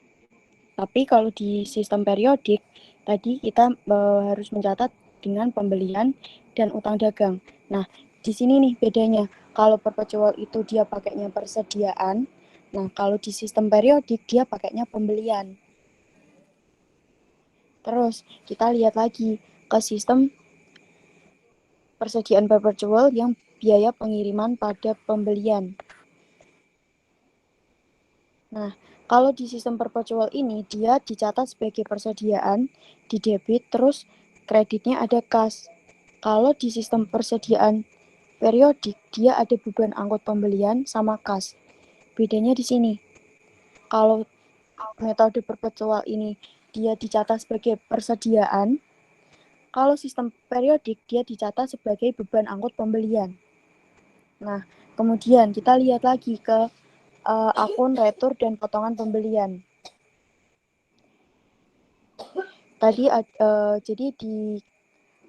[SPEAKER 7] Tapi kalau di sistem periodik, tadi kita harus mencatat dengan pembelian dan utang dagang. Nah, di sini nih bedanya. Kalau perpetual itu dia pakainya persediaan, nah kalau di sistem periodik dia pakainya pembelian. Terus kita lihat lagi ke sistem persediaan perpetual yang biaya pengiriman pada pembelian. Nah, kalau di sistem perpetual ini dia dicatat sebagai persediaan di debit, terus kreditnya ada kas. Kalau di sistem persediaan periodik dia ada beban angkut pembelian sama kas. Bedanya di sini. Kalau metode perpetual ini dia dicatat sebagai persediaan, kalau sistem periodik dia dicatat sebagai beban angkut pembelian. Nah, kemudian kita lihat lagi ke akun retur dan potongan pembelian. Tadi jadi di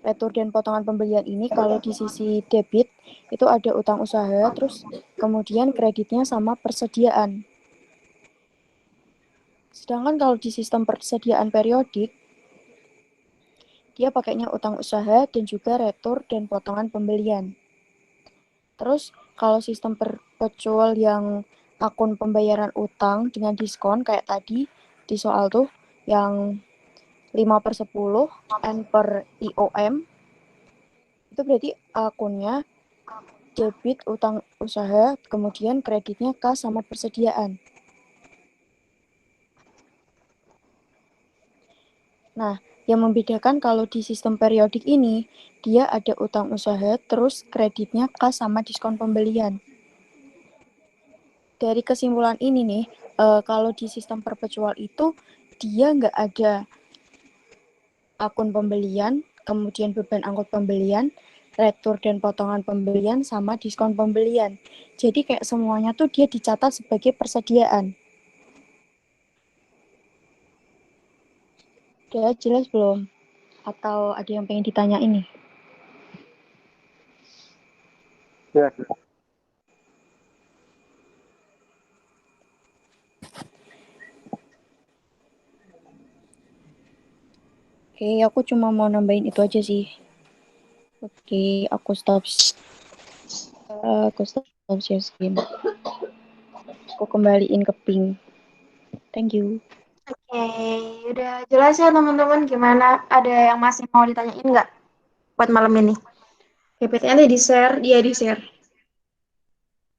[SPEAKER 7] retur dan potongan pembelian ini kalau di sisi debit itu ada utang usaha, terus kemudian kreditnya sama persediaan. Sedangkan kalau di sistem persediaan periodik dia pakainya utang usaha dan juga retur dan potongan pembelian. Terus kalau sistem perpetual yang akun pembayaran utang dengan diskon kayak tadi di soal tuh yang 5/10 N per IOM, itu berarti akunnya debit utang usaha, kemudian kreditnya kas sama persediaan. Nah, yang membedakan kalau di sistem periodik ini, dia ada utang usaha, terus kreditnya kas sama diskon pembelian. Dari kesimpulan ini nih, kalau di sistem perpetual itu, dia nggak ada akun pembelian, kemudian beban angkut pembelian, retur dan potongan pembelian, sama diskon pembelian. Jadi kayak semuanya tuh dia dicatat sebagai persediaan. Udah jelas belum? Atau ada yang pengen ditanya ini?
[SPEAKER 6] Ya.
[SPEAKER 7] Oke, aku cuma mau nambahin itu aja sih. Oke, aku stop share screen. Aku kembaliin ke ping. Thank you.
[SPEAKER 1] Oke, udah jelas ya teman-teman gimana? Ada yang masih mau ditanyain nggak buat malam ini? PPT-nya di-share, dia di-share.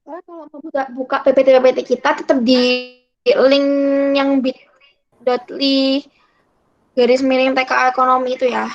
[SPEAKER 1] Kalau mau buka PPT kita tetap di link yang bit.ly garis miring TKA ekonomi itu ya.